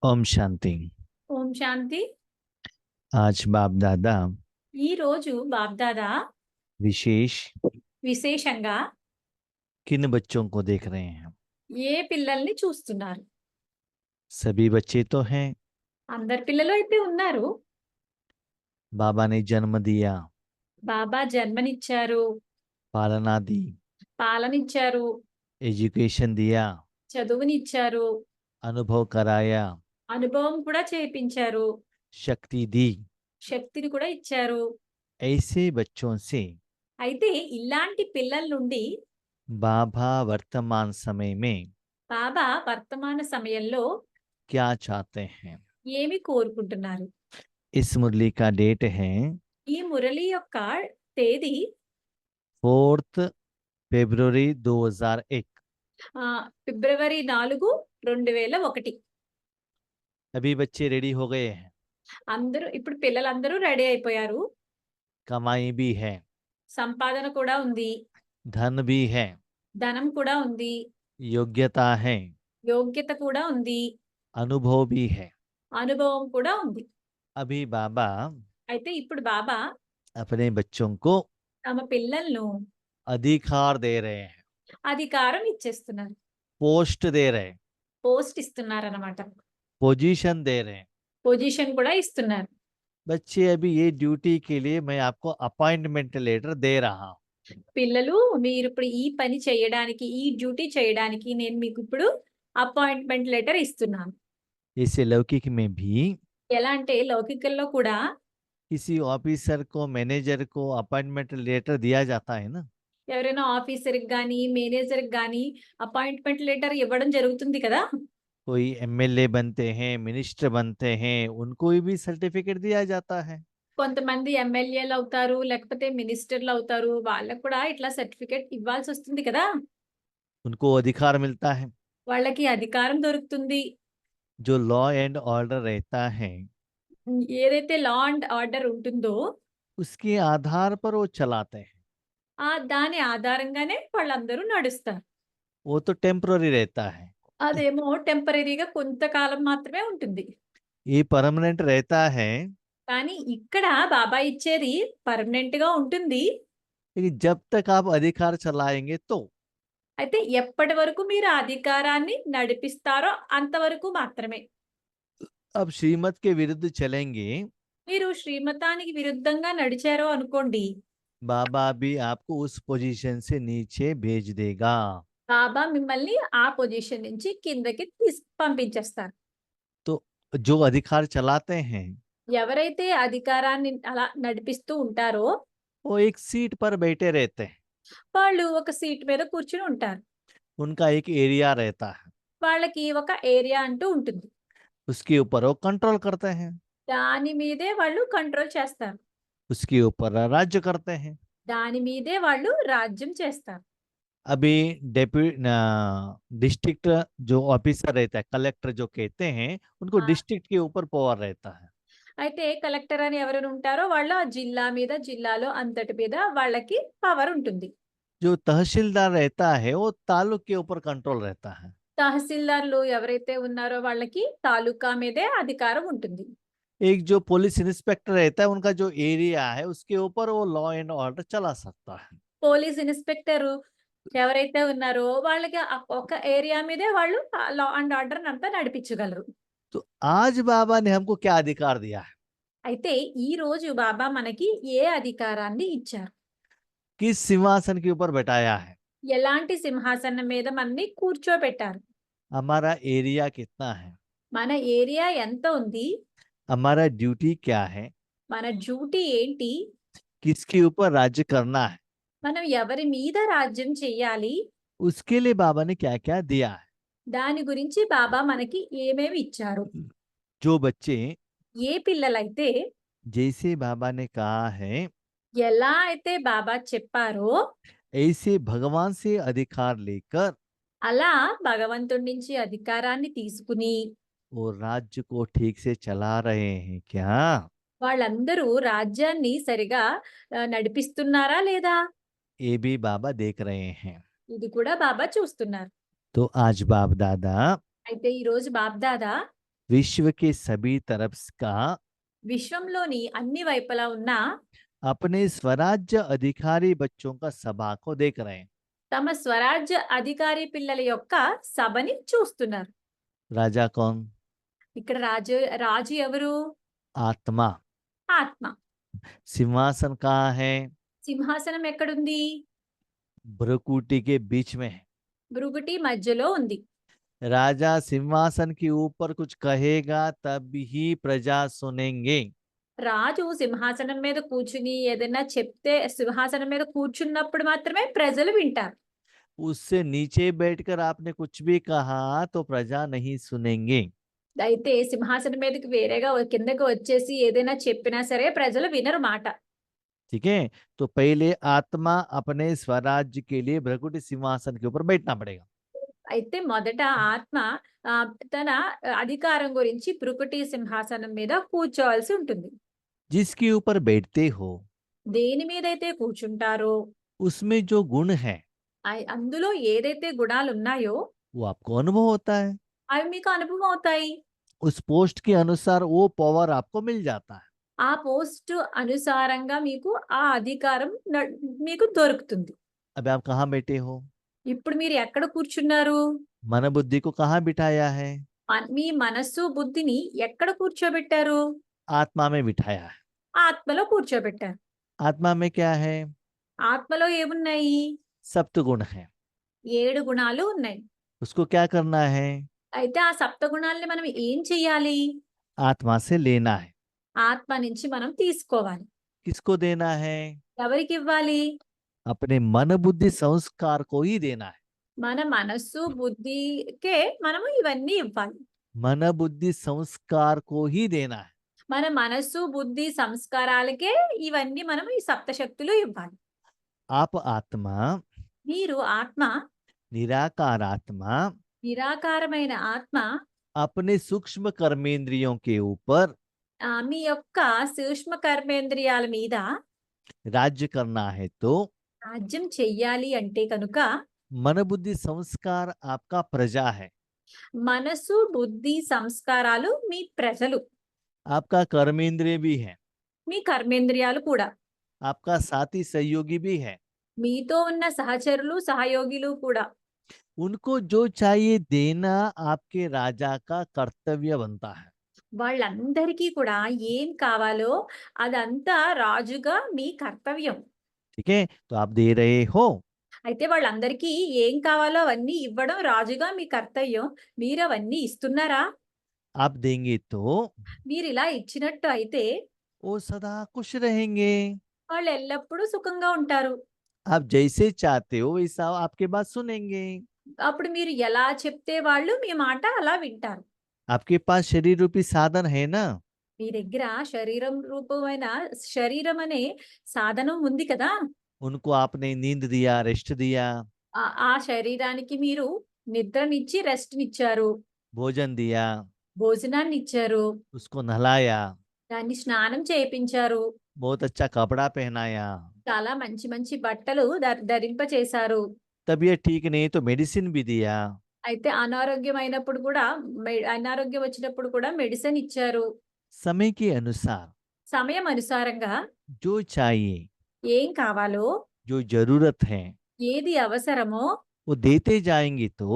ओम शांति। ఓం శాంతి. आज बाप दादा ఈ రోజు బాబ్దాదా विशेष విశేషంగా किन बच्चों को देख रहे हैं? ఏ పిల్లల్ని చూస్తున్నారు? सभी बच्चे तो हैं। అందరు పిల్లలు అయితే ఉన్నారు. बाबा ने जन्म दिया, బాబా జన్మనిచ్చారు, पालना दी, పాలనిచ్చారు, एजुकेशन दिया, చదువునిచ్చారు, अनुभव कराया, అనుభవం కూడా చేపించారు, शक्ति दी। శక్తిని కూడా ఇచ్చారు. ऐसे बच्चों से అయితే ఇలాంటి పిల్లల నుండి बाबा वर्तमान समय में బాబా వర్తమాన సమయంలో क्या चाहते हैं? ఏమి కోరుకుంటున్నారు? इस मुरली का डेट है ఈ మురళి యొక్క తేదీ 4 फरवरी 2001। ఫిబ్రవరి 4, 2001. अभी बच्चे रेडी हो गए हैं, అందరూ ఇప్పుడు పిల్లలందరూ రెడీ అయిపోయారు. कमाई भी है, సంపాదన కూడా ఉంది, धन भी है, ధనం కూడా ఉంది, योग्यता है, యోగ్యత కూడా ఉంది, अनुभव भी है। అనుభవం కూడా ఉంది. अभी बाबा అయితే ఇప్పుడు బాబా अपने बच्चों को తమ పిల్లలను अधिकार दे रहे हैं, అధికారం ఇచ్చేస్తున్నారు, पोस्ट दे रहे हैं, పోస్ట్ ఇస్తున్నారన్నమాట, पोजीशन दे रहे हैं। పొజిషన్ కూడా ఇస్తున్నారు. बच्चे अभी ये ड्यूटी के लिए मैं आपको अपॉइंटमेंट लेटर दे रहा हूँ। పిల్లలు మీరు ఇప్పుడు ఈ పని చేయడానికి, ఈ డ్యూటీ చేయడానికి నేను మీకు ఇప్పుడు అపాయింట్మెంట్ లెటర్ ఇస్తున్నాను. इसे लौकिक में भी ఎలా అంటే లౌకికల్లో కూడా किसी ऑफिसर को, मैनेजर को अपॉइंटमेंट लेटर दिया जाता है ना। ఎవరైనా ఆఫీసర్కి కానీ మేనేజర్కి కానీ అపాయింట్మెంట్ లెటర్ ఇవ్వడం జరుగుతుంది కదా. कोई एमएलए बनते हैं, मिनिस्टर बनते हैं, उनको भी सर्टिफिकेट दिया जाता है। కొంతమంది ఎమ్మెల్యేలు అవుతారు, లేకపోతే మినిస్టర్లు అవుతారు, వాళ్ళకు కూడా ఇట్లా సర్టిఫికేట్ ఇవ్వాల్సి వస్తుంది కదా. उनको अधिकार मिलता है। వాళ్ళకి అధికారం దొరుకుతుంది. जो लॉ एंड ऑर्डर रहता है ఏదైతే లా అండ్ ఆర్డర్ ఉంటుందో उसके आधार पर वो चलाते हैं। దాని ఆధారంగానే వాళ్ళందరూ నడుస్తారు. वो तो टेम्पररी रहता है, అదేమో టెంపరీగా కొంతకాలం మాత్రమే ఉంటుంది. ये परमानेंट रहता है। కానీ ఇక్కడ బాబా ఇచ్చేది పర్మనెంట్ గా ఉంటుంది. लेकिन जब तक आप अधिकार चलाएंगे तो అయితే ఎప్పటి వరకు మీరు ఆ అధికారాన్ని నడిపిస్తారో అంతవరకు మాత్రమే. अब श्रीमत के विरुद्ध चलेंगे, మీరు శ్రీమతానికి విరుద్ధంగా నడిచారో అనుకోండి, बाबा भी आपको उस पोजीशन से नीचे भेज देगा। బాబా మిమ్మల్ని ఆ పొజిషన్ నుంచి కిందకి పంపించేస్తారు. तो जो अधिकार चलाते हैं ఎవరైతే అధికారాన్ని అలా నడిపిస్తూ ఉంటారో वो एक सीट पर बैठे रहते हैं, వాళ్ళు ఒక సీట్ మీద కూర్చుని ఉంటారు. उनका एक एरिया रहता है, వాళ్ళకి ఒక ఏరియా అంటూ ఉంటుంది. उसके ऊपर वो कंट्रोल करते हैं, దాని మీదే వాళ్ళు కంట్రోల్ చేస్తారు, उसके ऊपर राज्य करते हैं। దాని మీదే వాళ్ళు రాజ్యం చేస్తారు. अभी डिस्ट्रिक्ट जो ऑफिसर रहता है, कलेक्टर जो कहते हैं, उनको हाँ। डिस्ट्रिक्ट के ऊपर पावर रहता है। అయితే కలెక్టర్ అని ఎవరైనా ఉంటారో వాళ్ళు ఆ జిల్లా మీద, జిల్లాలో అంతటి మీద వాళ్ళకి పవర్ ఉంటుంది. जो तहसीलदार रहता है वो तालुक के ऊपर कंट्रोल रहता है। తహసీల్దార్లు ఎవరైతే ఉన్నారో వాళ్ళకి తాలూకా మీదే అధికారం ఉంటుంది. एक जो पुलिस इंस्पेक्टर रहता है, उनका जो एरिया है उसके ऊपर वो लॉ एंड ऑर्डर चला सकता है। పోలీస్ ఇన్స్పెక్టర్ ఎవరైతే ఉన్నారో వాళ్ళకి ఒక ఏరియా మీదే వాళ్ళు లా అండ్ ఆర్డర్ అంతా నడిపించగలరు. तो आज बाबा ने हमको क्या अधिकार दिया है? అయితే ఈ రోజు బాబా మనకి ఏ అధికారాన్ని ఇచ్చారు? किस सिंहासन के ऊपर बैठाया है? ఎలాంటి సింహాసనం మీద మనని కూర్చోబెట్టారు? हमारा एरिया कितना है? మన ఏరియా ఎంత ఉంది? हमारा ड्यूटी क्या है? మన డ్యూటీ ఏంటి? किसके ऊपर राज्य करना है? మనం ఎవరి మీద రాజ్యం చెయ్యాలి? उसके लिए बाबा ने क्या क्या दिया है? దాని గురించి బాబా మనకి ఏమేమి ఇచ్చారు? जो बच्चे ఏ పిల్లలైతే जैसे बाबा ने कहा है ఎలా అయితే బాబా చెప్పారో ऐसे भगवान से अधिकार लेकर అలా భగవంతుడి నుంచి అధికారాన్ని తీసుకుని वो राज्य को ठीक से चला रहे हैं क्या? వాళ్ళందరూ రాజ్యాన్ని సరిగా నడిపిస్తున్నారా లేదా? ये भी बाबा देख रहे हैं। ఇది కూడా బాబా చూస్తున్నారు. तो आज बाप दादा అయితే ఈ రోజు బాబ్దాదా विश्व के सभी तरफ का విశ్వంలోని అన్ని వైపులా ఉన్న अपने स्वराज्य अधिकारी बच्चों का सभा को देख रहे हैं। తమ స్వరాజ్య అధికారి పిల్లల యొక్క సభని చూస్తున్నారు. राजा कौन? ఇక్కడ రాజు రాజు ఎవరు? आत्मा। ఆత్మ. सिंहासन कहाँ है? సింహాసనం ఎక్కడుంది? भ्रुकुटी के बीच में है। భృగుటి మధ్యలో ఉంది. राजा सिंहासन के ऊपर कुछ कहेगा तब ही प्रजा सुनेंगे। రాజు సింహాసనం మీద కూర్చుని ఏదైనా చెప్తే సింహాసనం మీద కూర్చున్నప్పుడు మాత్రమే ప్రజలు వింటారు. उससे नीचे बैठकर आपने कुछ भी कहा तो प्रजा नहीं सुनेंगे। అయితే సింహాసనం మీదకి వేరేగా కిందకి వచ్చేసి ఏదైనా చెప్పినా సరే ప్రజలు వినరు మాట. ठीक है, तो पहले आत्मा अपने स्वराज्य के लिए भ्रकुटी सिंहासन के ऊपर बैठना पड़ेगा। అయితే మొదట ఆత్మ తన అధికారం గురించి భృకుటి సింహాసనం మీద కూర్చోవాల్సి ఉంటుంది. जिसके ऊपर बैठते हो దేని మీదైతే కూర్చుంటారో उसमें जो गुण है అందులో ఏదైతే గుణాలు ఉన్నాయో वो आपको अनुभव होता है। అవి మీకు అనుభవం అవుతాయి. उस पोस्ट के अनुसार वो पावर आपको मिल जाता है। ఆ పోస్ట్ అనుసారంగా మీకు ఆ అధికారం మీకు దొరుకుతుంది. अब आप कहाँ बैठे हो? ఇప్పుడు మీరు ఎక్కడ కూర్చున్నారు? मन बुद्धि को कहाँ बिठाया है? మీ మనస్సు బుద్ధిని ఎక్కడ కూర్చోబెట్టారు? आत्मा में बिठाया है। ఆత్మలో కూర్చోబెట్టారు. आत्मा में क्या है? ఆత్మలో ఏమున్నాయి? सप्तगुण है। 7 గుణాలు ఉన్నాయి. उसको क्या करना है? అయితే ఆ సప్త గుణాలని మనం ఏం చెయ్యాలి? आत्मा से लेना है। ఆత్మ నుంచి మనం తీసుకోవాలి. किसको देना है? ఎవరికి ఇవ్వాలి? अपने मन बुद्धि संस्कार को ही देना है। మన మనస్సు బుద్ధికే మనము ఇవన్నీ ఇవ్వాలి. मन बुद्धि संस्कार को ही देना है। మన మనస్సు బుద్ధి సంస్కారాలకే ఇవన్నీ మనం ఈ సప్తశక్తులు ఇవ్వాలి. आप आत्मा, మీరు ఆత్మ, निराकार आत्मा నిరాకారమైన ఆత్మ अपने सूक्ष्म कर्मेंद्रियों के ऊपर మీ యొక్క సూక్ష్మ కర్మేంద్రియాల మీద राज्य करना है तो రాజ్యం చెయ్యాలి అంటే కనుక मन बुद्धि संस्कार आपका प्रजा है। మనసు బుద్ధి సంస్కారాలు మీ ప్రజలు, आपका कर्मेंद्रिय भी है, మీ కర్మేంద్రియాలు కూడా, आपका साथी सहयोगी भी है। మీతో ఉన్న సహచరులు సహయోగిలు కూడా. उनको जो चाहिए देना आपके राजा का कर्तव्य बनता है। వాళ్ళందరికీ కూడా ఏం కావాలో అదంతా రాజుగా మీ కర్తవ్యం. ठीक है, तो आप दे रहे हो। అయితే వాళ్ళందరికీ ఏం కావాలో అవన్నీ ఇవ్వడం రాజుగా మీ కర్తవ్యం. మీరు అవన్నీ ఇస్తున్నారా? आप देंगे तो మీరు ఇలా ఇచ్చినట్టు అయితే वो सदा खुश रहेंगे। వాళ్ళు ఎల్లప్పుడూ సుఖంగా ఉంటారు. आप जैसे चाहते हो वैसा आपके बात सुनेंगे। అప్పుడు మీరు ఎలా చెప్తే వాళ్ళు మీ మాట అలా వింటారు. आपके पास शरीर रूपी साधन है ना, మీ దగ్గర శరీరం రూపమైన శరీరం అనే సాధనం ఉంది కదా. उनको आपने नींद दिया, रेस्ट दिया, ఆ శరీరానికి మీరు నిద్రనిచ్చి రెస్ట్‌నిచ్చారు. भोजन दिया, భోజనాన్ని ఇచ్చారు. उसको नहलाया, దాన్ని స్నానం చేయించారు. बहुत अच्छा कपड़ा पहनाया। చాలా మంచి మంచి బట్టలు ధరింపచేశారు. तबीयत ठीक नहीं तो मेडिसिन भी दिया। అయితే అనారోగ్యమైనప్పుడు కూడా అనారోగ్యం వచ్చినప్పుడు కూడా మెడిసిన్ ఇచ్చారు. समय के अनुसार సమయం అనుసారంగా जो चाहिए, ఏం కావాలో, जो जरूरत है ఏది అవసరమో वो देते जाएंगे तो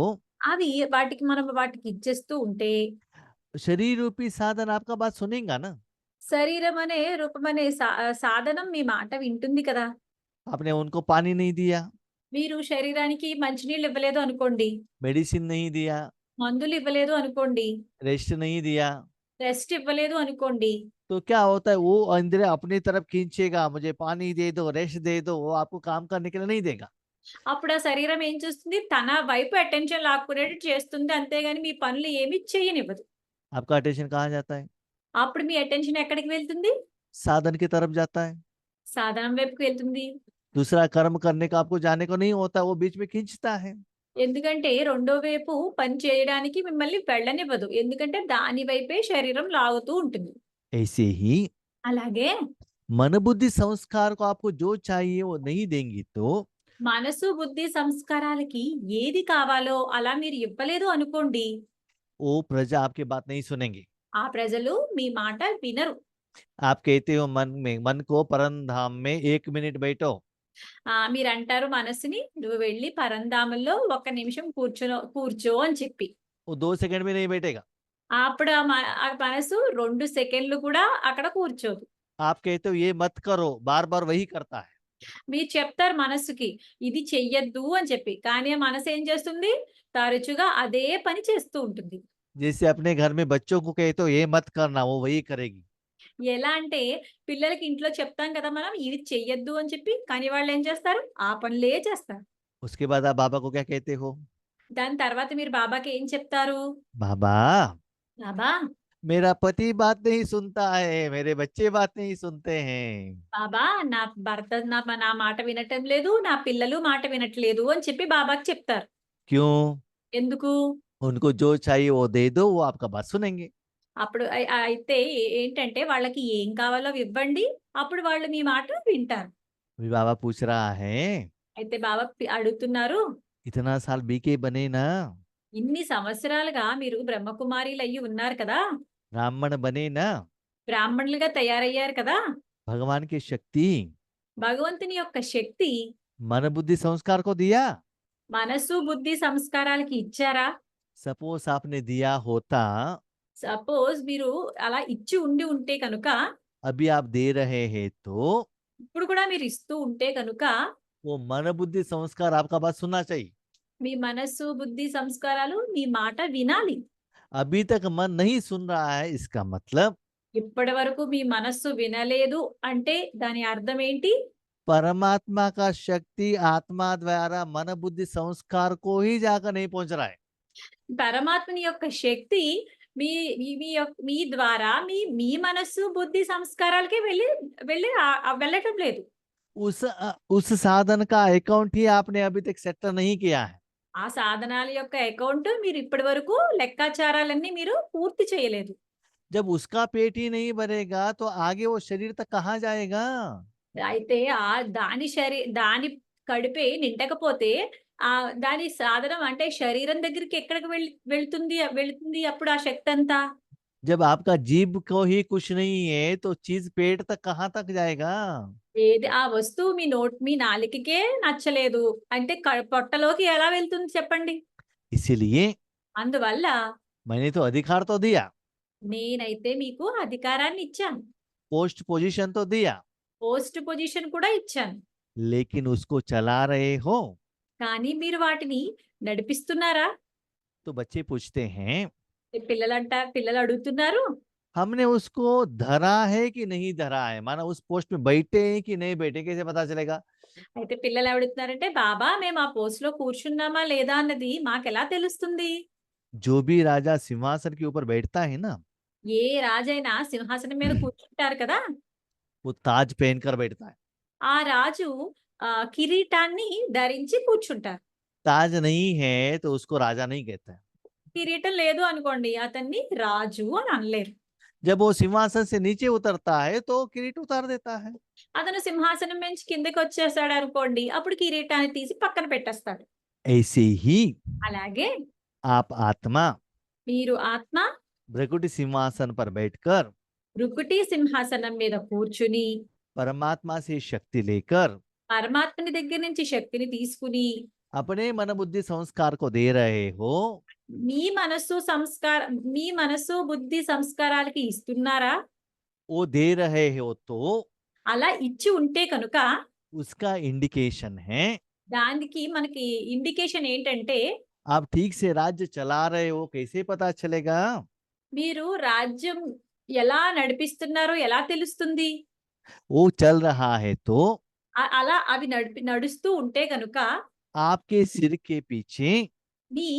అవి మనం వాటికి ఇచ్చేస్తూ ఉంటే शरीर रूपी साधन आपका बात सुनेगा ना। శరీరం అనే రూపం అనే సాధనం మీ మాట వింటుంది కదా. आपने उनको पानी नहीं दिया, మీరు శరీరానికి మంచినీళ్ళు ఇవ్వలేదు అనుకోండి, मेडिसिन नहीं दिया, మందులు ఇవ్వలేదు అనుకోండి, रेस्ट नहीं दिया, రెస్ట్ ఇవ్వలేదు అనుకోండి, तो क्या होता है? वो अंदर अपनी तरफ खींचेगा, मुझे पानी दे दो, रेस्ट दे दो, वो आपको काम करने के लिए नहीं देगा। అప్పుడు ఆ శరీరం ఏం చేస్తుంది? తన వైపు అటెన్షన్ లాక్కునేట్టు చేస్తుంది. అంతేగాని మీ పనులు ఏమి చేయనివ్వదు. आपका अटेंशन कहाँ जाता है? అప్పుడు మీ అటెన్షన్ ఎక్కడికి వెళ్తుంది? साधन की तरफ जाता है। సాధనం వైపుకి వెళ్తుంది. दूसरा कर्म करने का आपको जाने को नहीं होता, वो बीच में खींचता है। ఎందుకంటే రెండో వైపు పని చేయడానికి మిమ్మల్ని వెళ్ళనివ్వదు. ఎందుకంటే దాని వైపే శరీరం లాగుతూ ఉంటుంది. ऐसे ही అలాగే मन बुद्धि संस्कार को आपको जो चाहिए वो नहीं देंगी तो మనసు బుద్ధి సంస్కారాలకి ఏది కావాలో అలా మీరు ఇవ్వలేదు అనుకోండి, वो प्रजा आपकी बात नहीं सुनेंगे। ఆ ప్రజలు మీ మాట వినరు. आप कहते हो मन को परम धाम में 1 मिनट बैठो, మీరంటారు మనసుని, "నువ్వు వెళ్లి పరంధామంలో ఒక్క నిమిషం కూర్చో" అని చెప్పి. वो 2 सेकंड भी नहीं बैठेगा। అప్పుడు ఆ మనసు 2 సెకండ్లు కూడా అక్కడ కూర్చోదు. आप कहते हो ये मत करो, बार बार वही करता है। మీరు చెప్తారు మనసుకి, ఇది చెయ్యొద్దు అని చెప్పి. కానీ ఆ మనసు ఏం చేస్తుంది? తరచుగా అదే పని చేస్తూ ఉంటుంది. जैसे अपने घर में बच्चों को कहते हो ये मत करना, वो वही करेगी। ఎలా అంటే పిల్లలకి ఇంట్లో చెప్తాం కదా మనం, ఇది చెయ్యొద్దు అని చెప్పి. కానీ వాళ్ళేం చేస్తారు? ఆ పనులే చేస్తారు. उसके बाद आप बाबा को क्या कहते हो? దాని తర్వాత మీరు బాబాకి ఏం చెప్తారు? बाबा, బాబా, मेरा पति बात नहीं सुनता है, मेरे बच्चे बात नहीं सुनते हैं। బాబా నా భర్త నా మాట వినటం లేదు. నా పిల్లలు మాట వినట్లేదు అని చెప్పి బాబాకి చెప్తారు. क्यों? ఎందుకు? उनको जो चाहिए वो दे दो, वो आपका बात सुनेंगे। అప్పుడు అయితే ఏంటంటే వాళ్ళకి ఏం కావాలో అవి ఇవ్వండి. అప్పుడు వాళ్ళు మీ మాట వింటారు. अभी बाबा पूछ रहा है, అయితే బాబా అడుగుతున్నారు, इतना साल बीके बने ना, ఇన్ని సంవత్సరాలుగా మీరు బ్రహ్మకుమారిలయ్యి ఉన్నారు కదా! ब्राह्मण बने ना, బ్రాహ్మణులుగా తయారయ్యారు కదా! भगवान की शक्ति భగవంతుని యొక్క శక్తి मन बुद्धि संस्कार को दिया। మనసు, బుద్ధి, సంస్కారాలకి ఇచ్చారా? सपोज आपने दिया होता, సపోజ్ మీరు అలా ఇచ్చి ఉంటే కనుక, अभी आप दे रहे हैं तो ఇప్పుడు కూడా మీరు ఇస్తూ ఉంటే కనుక, वो मन बुद्धि संस्कार आपका बात सुनना चाहिए। మీ మనస్సు, బుద్ధి, సంస్కారాలు మీ మాట వినాలి. अभी तक मन नहीं सुन रहा है, इसका मतलब ఇప్పటి వరకు మీ మనస్సు వినలేదు అంటే దాని అర్థం ఏంటి? परमात्मा का शक्ति आत्मा द्वारा मन बुद्धि संस्कार को ही जाकर नहीं पहुंच रहा है। పరమాత్మని యొక్క శక్తి మీ మీ మీ మీ ద్వారా మీ మనస్సు, బుద్ధి, సంస్కారాలకే వెళ్ళటం లేదు. उस साधन का अकाउंट ही आपने अभी तक सेटल नहीं किया है। ఆ సాధనాల యొక్క అకౌంట్ మీరు ఇప్పటి వరకు లెక్కాచారాలన్నీ మీరు పూర్తి చేయలేదు. जब उसका पेट ही नहीं भरेगा तो आगे वो शरीर तक कहाँ जाएगा? అయితే దాని కడుపే నిండకపోతే దాని సాధనం అంటే శరీరం దగ్గరికి ఎక్కడికి వెళ్తుంది అప్పుడు ఆ శక్తి అంతా? जब आपका जीभ को ही कुछ नहीं है तो चीज पेट तक कहाँ तक जाएगा? ఏది ఆ వస్తువు మీ నాలికకే నచ్చలేదు అంటే పొట్టలోకి ఎలా వెళ్తుంది చెప్పండి? इसीलिए అందువల్ల मैंने तो अधिकार तो दिया, నేనైతే మీకు అధికారాన్ని ఇచ్చాను. पोस्ट पोजीशन तो दिया, పోస్ట్ పొజిషన్ కూడా ఇచ్చాను. लेकिन उसको चला रहे हो? కానీ మీరు వాటిని నడిపిస్తున్నారా? तो बच्चे पूछते हैं, పిల్లలు అడుగుతున్నారు, हमने उसको धरा है कि नहीं धरा है, माना उस पोस्ट में बैठे हैं कि नहीं बैठे, कैसे पता चलेगा? అయితే పిల్లలు అడుగుతున్నారంటే, బాబా మేము ఆ పోస్ట్ లో కూర్చున్నామా లేదా అన్నది మాకెలా తెలుస్తుంది? जो भी राजा सिंहासन के ऊपर बैठता है ना, ఏ రాజైనా సింహాసనం మీద కూర్చుంటారు కదా! वो ताज पहनकर बैठता है। ఆ రాజు కిరీటాన్ని ధరించి కూర్చుంటారు. ताज नहीं है तो उसको राजा नहीं कहता है। కిరీటం లేదు అనుకోండి, అతన్ని రాజు అని అనలేరు. जब वो सिंहासन से नीचे उतरता है तो किरीट उतार देता है। అతను సింహాసనం నుంచి కిందకి వచ్చేసాడు అనుకోండి, అప్పుడు కిరీటాన్ని తీసి పక్కన పెట్టేస్తాడు. ऐसे ही అలాగే आप आत्मा మీరు ఆత్మ भृकुटी सिंहासन पर बैठकर భృకుటి సింహాసనం మీద కూర్చుని परमात्मा से शक्ति लेकर పరమాత్మని దగ్గర నుంచి శక్తిని తీసుకుని अपने मन बुद्धि संस्कार को दे रहे हो, మీ మనస్సు, బుద్ధి, సంస్కారాలకి ఇస్తున్నారా? वो दे रहे हो तो అలా ఇచ్చి ఉంటే కనుక उसका इंडिकेशन है దానికి మనకి ఇండికేషన్ ఏంటంటే, आप ठीक से राज्य चला रहे हो, कैसे पता चलेगा? మీరు రాజ్యం ఎలా నడిపిస్తున్నారో ఎలా తెలుస్తుంది? वो चल रहा है तो అలా అవి నడుస్తూ ఉంటే కనుక आपके सिर के पीछे మీ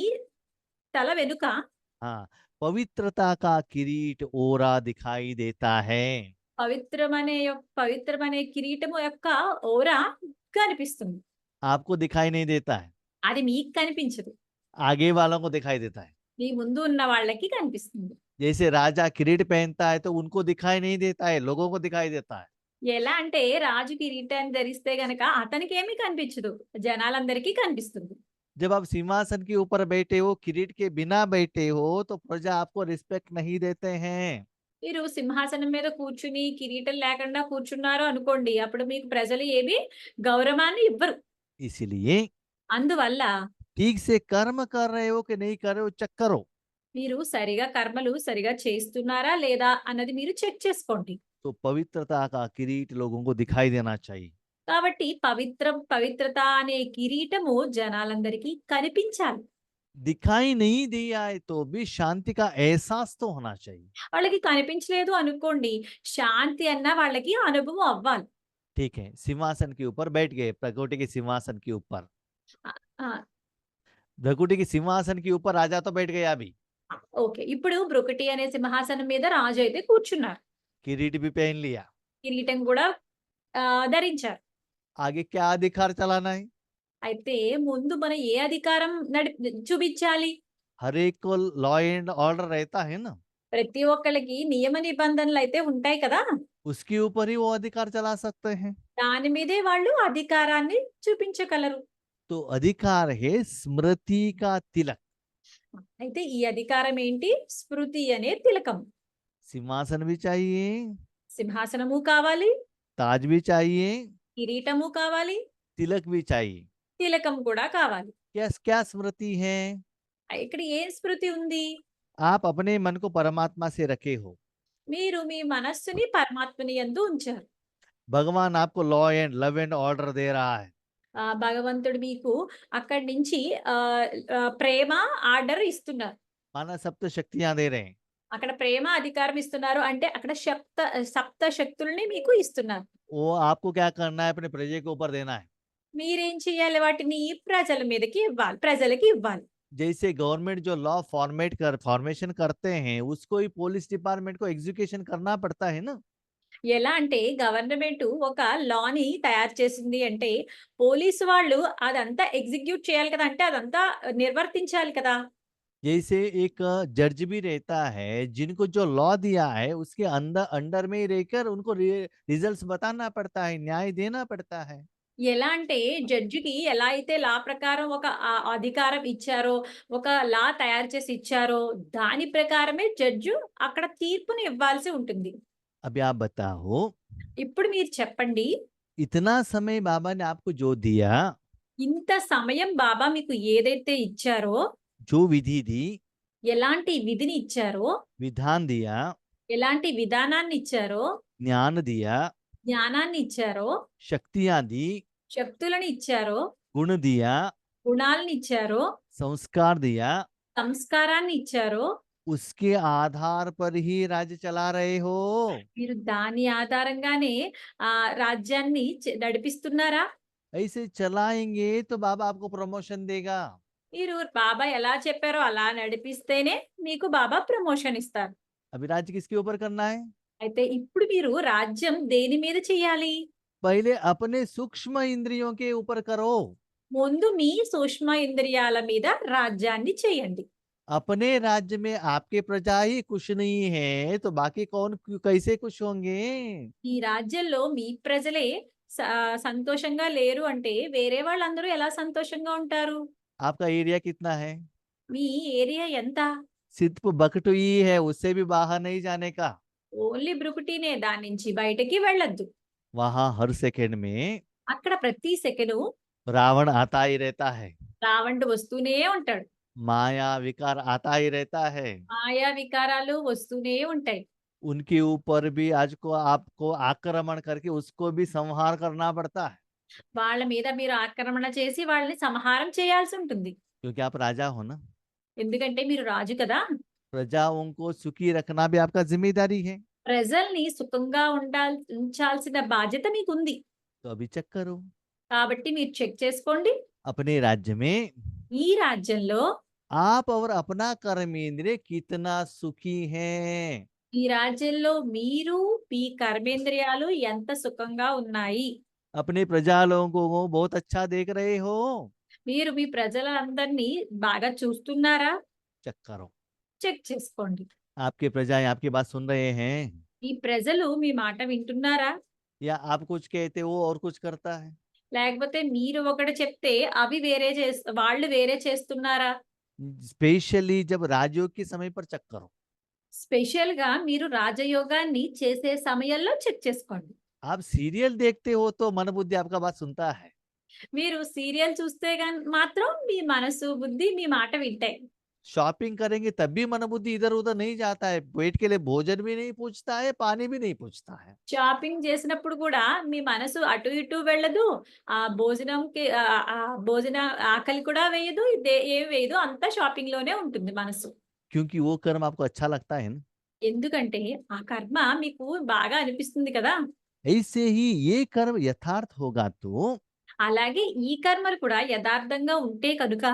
తల వెనుక हाँ पवित्रता का किरीट ओरा दिखाई देता है। పవిత్రమనే కిరీటము యొక్క ఓరా కనిపిస్తుంది. आपको दिखाई नहीं देता है, అది మీకు కనిపించదు, आगे वालों को दिखाई देता है। మీ ముందు ఉన్న వాళ్ళకి కనిపిస్తుంది. जैसे राजा किरीट पहनता है तो उनको दिखाई नहीं देता है, लोगों को दिखाई देता है। ఎలా అంటే రాజు కిరీటాన్ని ధరిస్తే గనక అతనికి ఏమీ కనిపించదు, జనాలందరికీ కనిపిస్తుంది. जब आप सिंहासन के ऊपर बैठे हो, किरीट के बिना बैठे हो, तो प्रजा आपको रिस्पेक्ट नहीं देते हैं। మీరు సింహాసనం మీద కూర్చుని కిరీటం లేకుండా కూర్చున్నారు అనుకోండి. అప్పుడు మీకు ప్రజలు ఏమి గౌరవాన్ని ఇవ్వరు. इसलिए అందువల్ల ठीक से कर्म कर रहे हो कि नहीं कर रहे हो, चेक करो। మీరు కర్మలు సరిగా చేస్తున్నారా లేదా అన్నది మీరు చెక్ చేసుకోండి. तो पवित्रता का किरीट लोगों को दिखाई देना चाहिए। కాబట్టి పవిత్రత అనే కిరీటము జనాలందరికీ కనిపించాలి. दिखाई नहीं दिया है तो भी शांति का एहसास तो होना चाहिए। వాళ్ళకి కనిపించలేదు అనుకోండి, శాంతి అన్న వాళ్ళకి అనుభవం అవ్వాలి. ठीक है, सिंहासन के ऊपर बैठ गए, प्रकृति के सिंहासन के ऊपर। ఆ! ఆ! प्रकृति के सिंहासन के ऊपर राजा तो बैठ गया अभी, ఓకే. ఇప్పుడు బ్రొకటి అనే సింహాసనం మీద రాజు అయితే కూర్చున్నారు. किरीट भी पहन लिया। కిరీటం కూడా ధరించారు. आगे क्या अधिकार चलाना है? అయితే ముందు మనం ఏ అధికారం చూపించాలి? हर एक को लॉ एंड ऑर्डर रहता है ना, ప్రతి ఒక్కళ్ళకి నియమ నిబంధనలైతే ఉంటాయి కదా! उसके ऊपर ही वो अधिकार चला सकते हैं। దాని మీదే వాళ్ళు అధికారాన్ని చూపించగలరు. तो अधिकार है स्मृति का तिलक। అయితే ఈ అధికారం ఏంటి? స్మృతి అనే తిలకం. सिंहासन भी चाहिए, సింహాసనము కావాలి, ताज भी चाहिए, కిరీటము కావాలి, तिलक भी चाहिए। తిలకం కూడా కావాలి. क्या क्या स्मृति है? ఇక్కడ ఏం స్మృతి ఉంది? आप अपने मन को परमात्मा से रखे हो, మీరు మీ మనస్సుని పరమాత్మని యందు ఉంచారు. भगवान आपको law and love and order दे रहा है। భగవంతుడు మీకు అక్కడి నుంచి ప్రేమ ఆర్డర్ ఇస్తున్నారు. माना सप्त शक्तियां दे रहे हैं। అక్కడ ప్రేమ అధికారం ఇస్తున్నారు అంటే అక్కడ సప్త శక్తుల్ని మీకు ఇస్తున్నారు. वो आपको क्या करना है? अपने प्रजा के ऊपर देना है। మీరేం చేయాలి? వాటిని ప్రజల మీదకి ఇవ్వాలి. ప్రజలకి ఇవ్వాలి. जैसे गवर्नमेंट जो लॉ फॉर्मेशन करते हैं, उसको ही पुलिस डिपार्टमेंट को एग्जीक्यूशन करना पड़ता है ना। ఎలా అంటే గవర్నమెంట్ ఒక లాని తయారు చేసింది అంటే పోలీసు వాళ్ళు అదంతా ఎగ్జిక్యూట్ చేయాలి కదా! అంటే అదంతా నిర్వర్తించాలి కదా! जैसे एक जज भी रहता है, जिनको जो लॉ दिया है उसके अंदर अंडर में ही रहकर उनको रिजल्ट्स बताना पड़ता है, न्याय देना पड़ता है। ఎలా అంటే జడ్జికి ఎలా అయితే లా ప్రకారం ఒక అధికారం ఇచ్చారో, ఒక లా తయారు చేసి ఇచ్చారో, దాని ప్రకారమే జడ్జు అక్కడ తీర్పుని ఇవ్వాల్సి ఉంటుంది. अभी आप बताओ, ఇప్పుడు మీరు చెప్పండి, इतना समय बाबा ने आपको जो दिया, ఇంత సమయం బాబా మీకు ఏదైతే ఇచ్చారో, जो विधि दी, ఎలాంటి విధిని ఇచ్చారో, विधान दिया, ఎలాంటి విధానాన్ని ఇచ్చారో, ज्ञान दिया, జ్ఞానాన్ని ఇచ్చారో, शक्तियां दी, శక్తులను ఇచ్చారో, गुण दिया, గుణాలను ఇచ్చారో, संस्कार दिया, సంస్కారాన్ని ఇచ్చారో, उसके आधार पर ही राज्य चला रहे हो। మీరు దాని ఆధారంగానే రాజ్యాన్ని నడిపిస్తున్నారా? ऐसे चलाएंगे तो बाबा आपको प्रमोशन देगा। మీరు బాబా ఎలా చెప్పారో అలా నడిపిస్తేనే మీకు బాబా ప్రమోషన్ ఇస్తారు. अभी राज्य किसके ऊपर करना है? అయితే ఇప్పుడు మీరు రాజ్యం దేని మీద చేయాలి? पहले अपने सूक्ष्म इंद्रियों के ऊपर करो। ముందు మీ సూక్ష్మ ఇంద్రియాల మీద రాజ్యాన్ని చేయండి. अपने राज्य में आपके प्रजा ही कुछ नहीं है तो बाकी कौन कैसे कुछ होंगे? ఈ రాజ్యంలో మీ ప్రజలే సంతోషంగా లేరు అంటే వేరే వాళ్ళందరూ ఎలా సంతోషంగా ఉంటారు? आपका एरिया कितना है? మీ ఏరియా ఎంత? सिर्फ बकटू ही है, उससे भी बाहर नहीं जाने का। ఓన్లీ బ్రుకుటీనే, దాని నుంచి బయటకి వెళ్ళొద్దు. वहां हर सेकंड में అక్కడ ప్రతి సెకను रावण आता ही रहता है, రావణుడు వస్తూనే ఉంటాడు. माया विकार आता ही रहता है। మాయా వికారాలు వస్తూనే ఉంటాయి. उनके ऊपर भी आज को आपको आक्रमण करके उसको भी संहार करना पड़ता है, వాళ్ళ మీద మీరు ఆక్రమణ చేసి వాళ్ళని సంహారం చేయాల్సి ఉంటుంది. क्योंकि आप राजा हो ना। ఎందుకంటే మీరు రాజు కదా! प्रजाओं को सुखी रखना भी आपका जिम्मेदारी है। ప్రజల్ని సుఖంగా ఉంచాల్సిన బాధ్యత మీకుంది. तो अभी चेक करो, కాబట్టి మీరు చెక్ చేసుకోండి. अपने राज्य में ఈ రాజ్యంలో आप और अपना कर्मेंद्रिय कितना सुखी हैं। ఈ రాజ్యంలో మీరు మీ కర్మేంద్రియాలు ఎంత సుఖంగా ఉన్నాయి. अपने प्रजा लोगों को बहुत अच्छा देख रहे हो, మీరు మీ ప్రజలందరినీ బాగా చూస్తున్నారా? चेक करो। చెక్ చేసుకోండి. आपके प्रजाएं आपकी बात सुन रहे हैं ఈ ప్రజలు మీ మాట వింటున్నారా? या आप कुछ कहते हो और कुछ करता है? లేకపోతే మీరు ఒకటి చెప్తే అవి వేరే వాళ్ళు వేరే చేస్తున్నారా? स्पेशली जब राजयोग के समय पर चेक करो। స్పెషల్‌గా మీరు రాజయోగాన్ని చేసే సమయంలో చెక్ చేసుకోండి. आप सीरियल देखते हो तो मन बुद्धि आपका बात सुनता है। మీరు సీరియల్ చూస్తే మాత్రం మీ మనసు, బుద్ధి మీ మాట వింటాయి. शॉपिंग करेंगे तब भी मन बुद्धि इधर-उधर नहीं जाता है। पेट के लिए भोजन भी नहीं पूछता है, पानी भी नहीं पूछता है। షాపింగ్ చేసినప్పుడు కూడా మీ మనసు అటు ఇటు వెళ్ళదు. భోజనంకి భోజన ఆకలి కూడా వేయదు. ఏమి వేయదు. అంతా షాపింగ్‌లోనే ఉంటుంది మనసు. क्योंकि वो कर्म आपको अच्छा लगता है ना। ఎందుకంటే ఆ కర్మ మీకు బాగా అనిపిస్తుంది కదా! ऐसे ही ये कर्म यथार्थ होगा तो అలాగే ఈ కర్మలు కూడా యథార్థంగా ఉంటే కనుక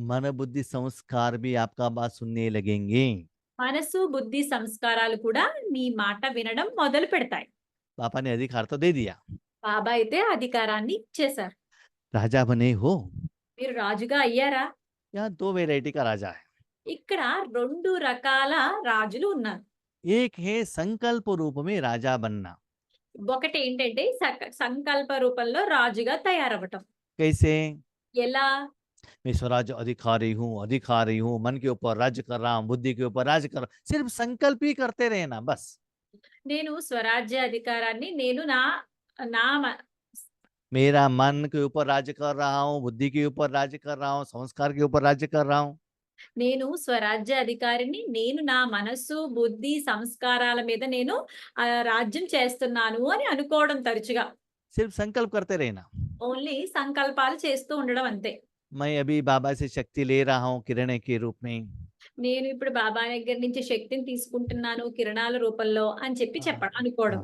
मन बुद्धि संस्कार भी आपका बात सुनने लगेंगे। మనసు, బుద్ధి, సంస్కారాలు కూడా మీ మాట వినడం మొదలుపెడతాయి. पापा ने अधिकार तो दे दिया। బాబా అయితే అధికారాన్ని ఇచ్చేశారు. राजा बने हो। మీరు రాజుగా అయ్యారా? यहाँ 2 वैरायटी का राजा है। ఇక్కడ 2 రకాల రాజులు ఉన్నారు. एक है संकल्प रूप में राजा बनना। ఒకటేంటంటే సంకల్ప రూపంలో రాజుగా తయారవ్వటం. कैसे? ఎలా? मैं स्वराज अधिकारी हूँ, मन के ऊपर राज्य कर रहा हूँ, बुद्धि के ऊपर राज्य कर रहा हूँ। सिर्फ संकल्प ही करते रहना बस। నేను స్వరాజ్య అధికారాన్ని నేను నా నా మ मेरा मन के ऊपर राज्य कर रहा हूँ, बुद्धि के ऊपर राज्य कर रहा हूँ, संस्कार के ऊपर राज्य कर रहा हूँ। నేను స్వరాజ్య అధికారిని. నేను నా మనస్సు, బుద్ధి, సంస్కారాల మీద నేను రాజ్యం చేస్తున్నాను అని అనుకోవడం తరచుగా. सिर्फ संकल्प करते रहना। ఓన్లీ సంకల్పాలు చేస్తూ ఉండడం అంతే. मैं अभी बाबा से शक्ति ले रहा हूँ किरण के रूप में। నేను ఇప్పుడు బాబా దగ్గర నుంచి శక్తిని తీసుకుంటున్నాను కిరణాల రూపంలో అని చెప్పి అనుకోవడం.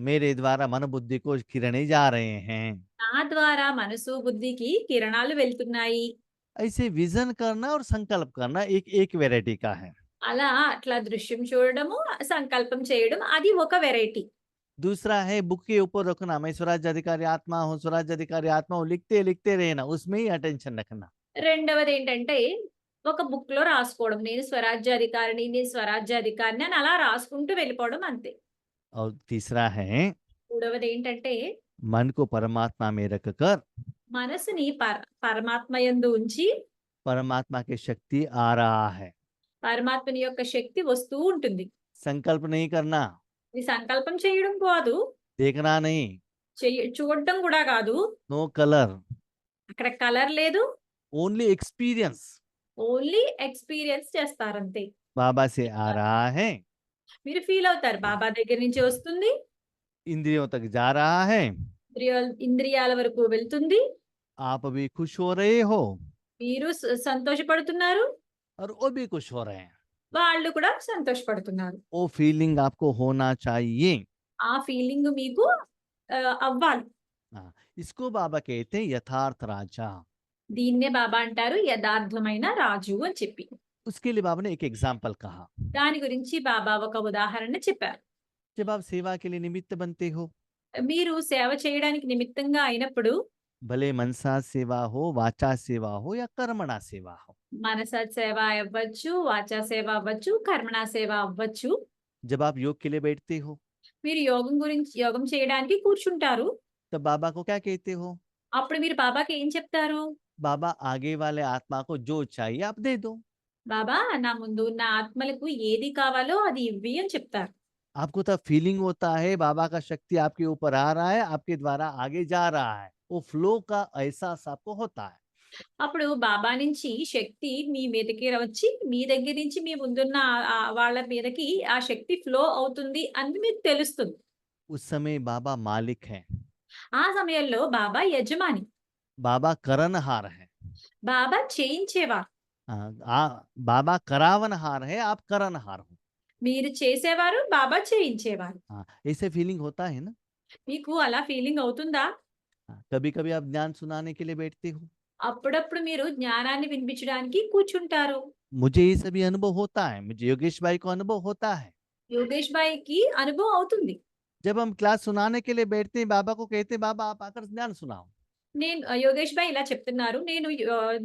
मेरे द्वारा मन बुद्धि को किरणें जा रहे हैं। నా ద్వారా మనసు, బుద్ధికి కిరణాలు వెళ్తున్నాయి. ऐसे विजन करना और संकल्प करना एक एक वैरायटी का है। అలా అట్లా దృశ్యం చూడడము, సంకల్పం చేయడం అది ఒక వెరైటీ. दूसरा है बुक के ऊपर रखना, मैं स्वराज्य अधिकारी आत्मा हूँ, स्वराज्य अधिकारी आत्मा हूँ, लिखते लिखते रहना, उसमें ही अटेंशन रखना। రెండవదేంటంటే ఒక బుక్‌లో రాసుకోవడం. నేను స్వరాజ్యాధికారిని, నేను స్వరాజ్యాధికారిని అని అలా రాసుకుంటూ వెళ్ళిపోవడం అంతే. और तीसरा है మూడవదేంటంటే मन को परमात्मा में रखकर మనసుని పరమాత్మ యందు ఉంచి परमात्मा की शक्ति आ रहा है। పరమాత్మని యొక్క శక్తి వస్తూ ఉంటుంది. संकल्प नहीं करना, ఇది సంకల్పం చేయడం కాదు. देखना नहीं, చూడడం కూడా కాదు. नो कलर, అక్కడ కలర్ లేదు. Only experience. ఓన్లీ ఎక్స్‌పీరియన్స్ చేస్తారంతే. बाबा से आ रहा है, మీరు ఫీల్ అవుతారు. బాబా దగ్గర నుంచి వస్తుంది. इंद्रियों तक जा रहा है, ఇంద్రియాల వరకు వెళ్తుంది. आप भी खुश हो रहे हो మీరు సంతోషపడుతున్నారు. और वो भी खुश हो रहे हैं। వాళ్ళు కూడా సంతోషపడుతున్నారు. वो फीलिंग आपको होना चाहिए। ఆ ఫీలింగ్ మీకు అవ్వాలి. हाँ, इसको बाबा कहते हैं यथार्थ राजा। దీన్నే బాబా అంటారు యథార్థమైన రాజు అని చెప్పి. उसके लिए बाबा ने एक एग्जाम्पल कहा। దాని గురించి బాబా ఒక ఉదాహరణ చెప్పారు. जब आप सेवा के लिए निमित्त बनते हो, మీరు సేవ చేయడానికి నిమిత్తంగా అయినప్పుడు भले मनसा सेवा हो, वाचा सेवा हो या कर्मणा सेवा हो, మనస సేవ అవ్వచ్చు, వాచా సేవ అవ్వచ్చు, కర్మణా సేవ అవ్వచ్చు. जब आप योग के लिए बैठते हो మీరు యోగం చేయడానికి కూర్చుంటారు. तब बाबा को क्या कहते हो? అప్పుడు మీరు బాబాకి ఏం చెప్తారు? बाबा आगे वाले आत्मा को जो चाहिए आप दे दो। బాబా నా ముందు ఉన్న ఆత్మలకు ఏది కావాలో అది ఇవ్వి అని చెప్తారు. आपको तब फीलिंग होता है बाबा का शक्ति आपके ऊपर आ रहा है, आपके द्वारा आगे जा रहा है। वो फ्लो का एहसास आपको होता है। అప్పుడు బాబా నుంచి శక్తి మీ మీదకి వచ్చి మీ దగ్గర నుంచి మీ ముందున్న వాళ్ళ మీదకి ఆ శక్తి ఫ్లో అవుతుంది అని మీకు తెలుస్తుంది. उस समय बाबा मालिक है, ఆ సమయంలో బాబా యజమాని. बाबा करनहार है। బాబా చేయించేవారు. बाबा करावनहार है, आप करनहार हो। మీరు చేసేవారు, బాబా చేయించేవారు. हाँ, ऐसे फीलिंग होता है ना। మీకు అలా ఫీలింగ్ అవుతుందా? कभी कभी आप ज्ञान सुनाने के लिए बैठते हो, అప్పుడప్పుడు మీరు జ్ఞానాన్ని వినిపించడానికి కూర్చుంటారు. मुझे ये सभी अनुभव होता है, मुझे योगेश भाई को अनुभव होता है। యోగేష్ భాయ్‌కి అనుభవం అవుతుంది. जब हम क्लास सुनाने के लिए बैठते हैं, बाबा को कहते हैं बाबा आप आकर ज्ञान सुनाओ। నేను యోగేష్ భాయ్ ఇలా చెప్తున్నారు.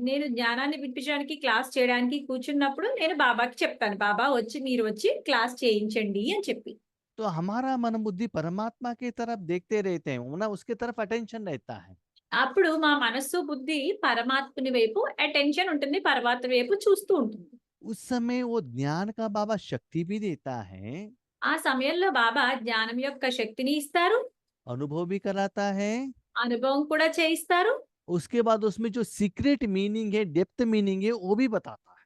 నేను జ్ఞానాన్ని వినిపించడానికి క్లాస్ చేయడానికి కూర్చున్నప్పుడు నేను బాబాకి చెప్తాను. బాబా మీరు వచ్చి క్లాస్ చేయించండి అని చెప్పి. तो हमारा मन बुद्धि परमात्मा की तरफ देखते रहते हैं ना, उसके तरफ अटेंशन रहता है। అప్పుడు మా మనస్సు, బుద్ధి పరమాత్ముని వైపు అటెన్షన్ ఉంటుంది. పరమాత్మ వైపు చూస్తూ ఉంటుంది. उस समय वो ज्ञान का बाबा शक्ति भी देता है, ఆ సమయంలో బాబా జ్ఞానం యొక్క శక్తిని ఇస్తారు. अनुभव भी कराता है। అనుభవం కూడా చేయిస్తారు. उसके बाद उसमें जो सीक्रेट मीनिंग है, डेप्थ मीनिंग है, वो भी बताता है।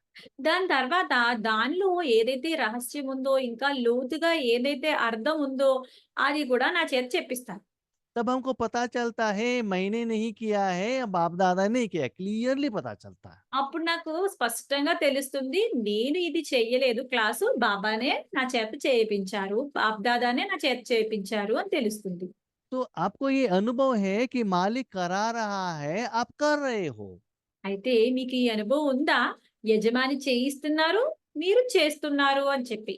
దాని తర్వాత దానిలో ఏదైతే రహస్యం ఉందో, ఇంకా లోతుగా ఏదైతే అర్థం ఉందో, అది కూడా నా చేత చెప్పిస్తారు. तब हमको पता चलता है मैंने नहीं किया है, बाप दादा ने किया, क्लियरली पता चलता है। అప్పుడు నాకు స్పష్టంగా తెలుస్తుంది. నేను ఇది చెయ్యలేదు క్లాసు. బాబానే నా చేత చేయించారు. బాప్‌దాదానే నా చేత చేపించారు అని తెలుస్తుంది. तो आपको ये अनुभव है कि मालिक करा रहा है, आप कर रहे हो। అయితే మీకు ఈ అనుభవం ఉందా? యజమాని చేయిస్తున్నారు, మీరు చేస్తున్నారు అని చెప్పి.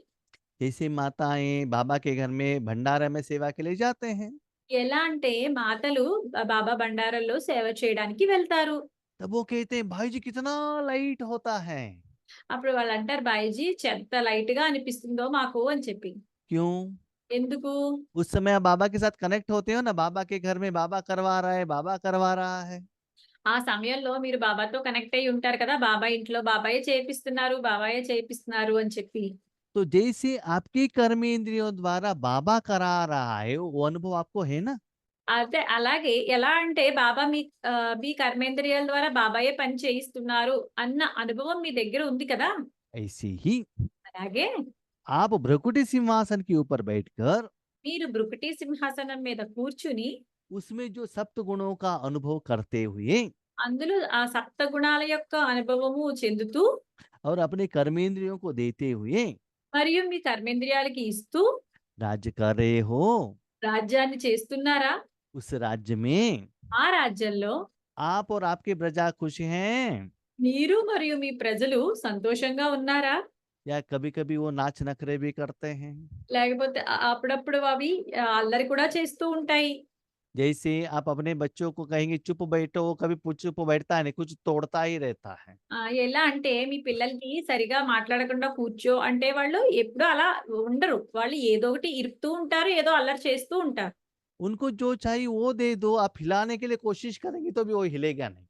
जैसे माताएं बाबा के घर में भंडारा में सेवा के लिए जाते हैं, ఎలా అంటే మాతలు బాబా బండారాల్లో సేవ చేయడానికి వెళ్తారు. तब वो कहते हैं भाई जी कितना लाइट होता है। అప్పుడు వాళ్ళంటారు, "బాయిజీ చెత్త లైట్‌గా అనిపిస్తుందో మాకు" అని చెప్పి. क्यों? ఎందుకు? उस समय आप बाबा के साथ कनेक्ट होते हो ना, बाबा के घर में बाबा करवा रहा है, बाबा करवा रहा है। ఆ సమయంలో మీరు బాబాతో కనెక్ట్ అయ్యి ఉంటారు కదా! బాబా ఇంట్లో బాబాయే చేపిస్తున్నారు, బాబాయే చేపిస్తున్నారు అని చెప్పి. तो जैसे आपकी कर्मेंद्रियों द्वारा बाबा करा रहा है, वो अनुभव आपको है ना। అదే అలాగే ఎలా అంటే బాబా మీ కర్మేంద్రియాల ద్వారా బాబాయే పని చేయిస్తున్నారు అన్న అనుభవం మీ దగ్గర ఉంది కదా! ऐसे ही అలాగే आप भ्रकुटी सिंहासन के ऊपर बैठकर మీరు భృకుటి సింహాసనం మీద కూర్చుని, उसमें जो सप्त गुणों का अनुभव करते हुए అందులో ఆ సప్త గుణాల యొక్క అనుభవము చెందుతూ, और अपने कर्मेंद्रियों को देते हुए మరియు మీ కర్మేంద్రియాలకి ఇస్తూ राज्य कर रहे हो। రాజ్యాన్ని చేస్తున్నారా? उस राज्य में ఆ రాజ్యంలో आप और आपके प्रजा खुश हैं, మీరు మరియు మీ ప్రజలు సంతోషంగా ఉన్నారా? या कभी कभी वो नाच नखरे भी करते हैं। లేకపోతే అప్పుడప్పుడు అవి అల్లరి కూడా చేస్తూ ఉంటాయి. जैसे आप अपने बच्चों को कहेंगे चुप बैठो, वो कभी चुप बैठता नहीं, कुछ तोड़ता ही रहता है। ఎలా అంటే మీ పిల్లలకి సరిగా మాట్లాడకుండా కూర్చో అంటే వాళ్ళు ఎప్పుడూ అలా ఉండరు. వాళ్ళు ఏదో ఒకటి ఇరుకుతూ ఉంటారు. ఏదో అల్లరి చేస్తూ ఉంటారు. उनको जो चाहिए वो दे दो, आप हिलाने के लिए कोशिश करेंगे तो भी वो हिलेगा नहीं।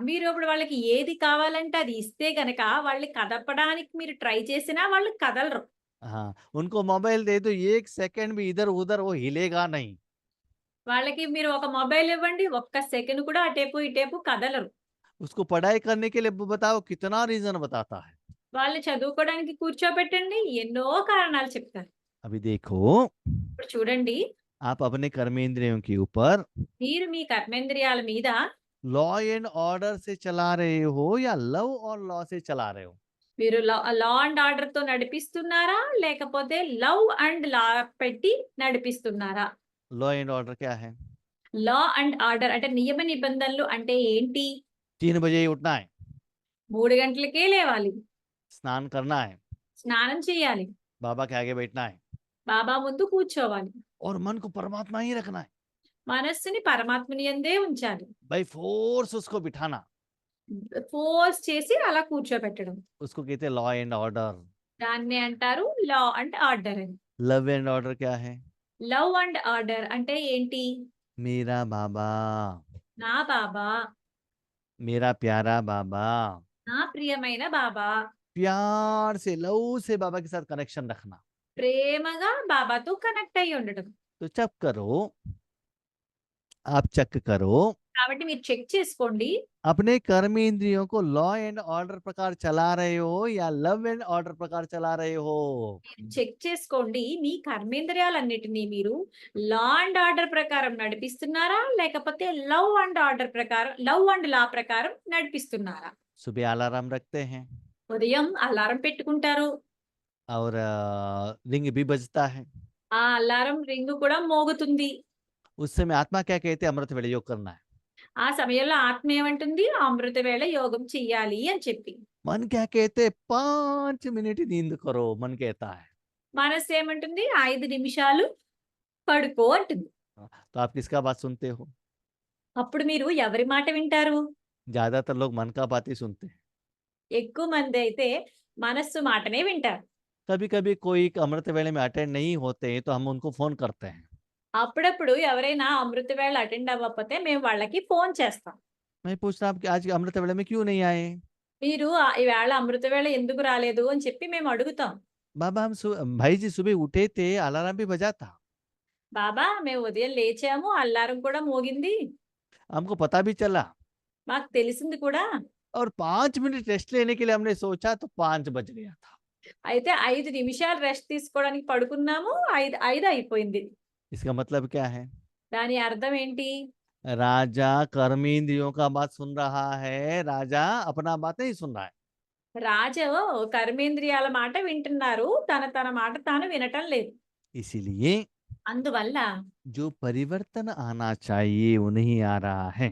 మీరు అప్పుడు వాళ్ళకి ఏది కావాలంటే అది ఇస్తే గనక వాళ్ళు కదపడానికి మీరు ట్రై చేసినా వాళ్ళు కదలరు. हाँ, उनको मोबाइल दे दो, एक सेकंड भी इधर उधर वो हिलेगा नहीं। వాళ్ళకి మీరు ఒక మొబైల్ ఇవ్వండి. ఒక్క సెకను కూడా అటేపు ఇటేపు కదలరు. उसको पढ़ाई करने के लिए बताओ, कितना रीजन बताता है। వాళ్ళు చదువుకోవడానికి కూర్చోబెట్టండి. ఎన్నో కారణాలు చెప్తారు. अभी देखो, ఇప్పుడు చూడండి, आप अपने कर्मेंद्रियों के ऊपर మీరు మీ కర్మేంద్రియాల మీద लॉ एंड ऑर्डर से चला रहे हो या लव और लॉ से चला रहे हो। మీరు లా అండ్ ఆర్డర్‌తో నడిపిస్తున్నారా? లేకపోతే లవ్ అండ్ లా పెట్టి నడిపిస్తున్నారా? लॉ एंड ऑर्डर क्या है? లా అండ్ ఆర్డర్ అంటే నియమ నిబంధనలు అంటే ఏంటి? 3 बजे ही उठना है, 3 గంటలకే లేవాలి. स्नान करना है, స్నానం చేయాలి. बाबा के आगे बैठना है బాబా ముందు కూర్చోవాలి. और मन को परमात्मा ही रखना है। మనస్సుని పరమాత్ముని యందే ఉంచాలి. बाई फोर्स उसको बिठाना, ఫోర్స్ చేసి అలా కూర్చోబెట్టడం. उसको कहते हैं लॉ एंड ऑर्डर। దాన్నే అంటారు లా అండ్ ఆర్డర్ అని. लव एंड ऑर्डर क्या है? లవ్ అండ్ ఆర్డర్ అంటే ఏంటి? मेरा बाबा, నా బాబా, मेरा प्यारा बाबा, నా ప్రియమైన బాబా, प्यार से लव से बाबा के साथ कनेक्शन रखना। ప్రేమగా బాబాతో కనెక్ట్ అయ్యి ఉండడం. तो चेक करो, आप चेक करो కాబట్టి మీరు చెక్ చేసుకోండి. अपने कर्म इंद्रियों को लॉ एंड ऑर्डर प्रकार चला रहे हो या लव एंड ऑर्डर प्रकार चला रहे हो। మీరు చెక్ చేసుకోండి. మీ కర్మేంద్రియాలన్నిటిని మీరు లా అండ్ ఆర్డర్ ప్రకారం నడిపిస్తున్నారా? లేకపోతే లవ్ అండ్ ఆర్డర్ ప్రకారం లవ్ అండ్ లా ప్రకారం నడిపిస్తున్నారా? सुबह अलार्म रखते हैं ఉదయం అలారం పెట్టుకుంటారు. और रिंग भी बजता है। ఆ అలారం రింగ్ కూడా మోగుతుంది. उस समय आत्मा क्या कहते हैं? अमृत वेले योग करना है। ఆ సమయంలో ఆత్మ ఏమంటుంది? అమృత వేళ యోగం చెయ్యాలి అని చెప్పి. मन क्या कहते हैं? 5 मिनट नींद करो, मन कहता है। మనస్సు ఏమంటుంది? 5 నిమిషాలు పడుకో అంటుంది. तो आप किसका बात सुनते हो? అప్పుడు మీరు ఎవరి మాట వింటారు? ज्यादातर लोग मन का बात ही सुनते हैं। ఎక్కువ మంది అయితే మనస్సు మాటనే వింటారు. कभी कभी कोई अमृत वेले में अटेंड नहीं होते हैं तो हम उनको फोन करते हैं। అప్పుడప్పుడు ఎవరైనా అమృత వేళ అటెండ్ అవ్వకపోతే మేము వాళ్ళకి ఫోను చేస్తాం. मैं पूछ रहा हूँ कि आज अमृत वेला में क्यों नहीं आए? మీరు ఈవేళ అమృత వేళ ఎందుకు రాలేదు అని చెప్పి మేము అడుగుతాం. बाबा भाई जी सुबह उठे थे, अलार्म भी बजा था। బాబా మేము ఉదయం లేచాము, అల్లారం కూడా మోగింది. हमको पता भी चला మాకు తెలిసింది కూడా. और 5 मिनट रेस्ट लेने के लिए हमने सोचा तो 5 बज गया था। అయితే 5 నిమిషాలు రెస్ట్ తీసుకోవడానికి పడుకున్నాము. 5 అయిపోయింది. इसका मतलब क्या है? దాని అర్థం ఏంటి? राजा कर्मेंद्रियों का बात सुन रहा है, राजा अपना बात नहीं सुन रहा है। రాజు కర్మేంద్రియాల మాట వింటున్నారు. తన మాట తాను వినటం లేదు. इसीलिए అందువల్ల जो परिवर्तन आना चाहिए वो नहीं आ रहा है।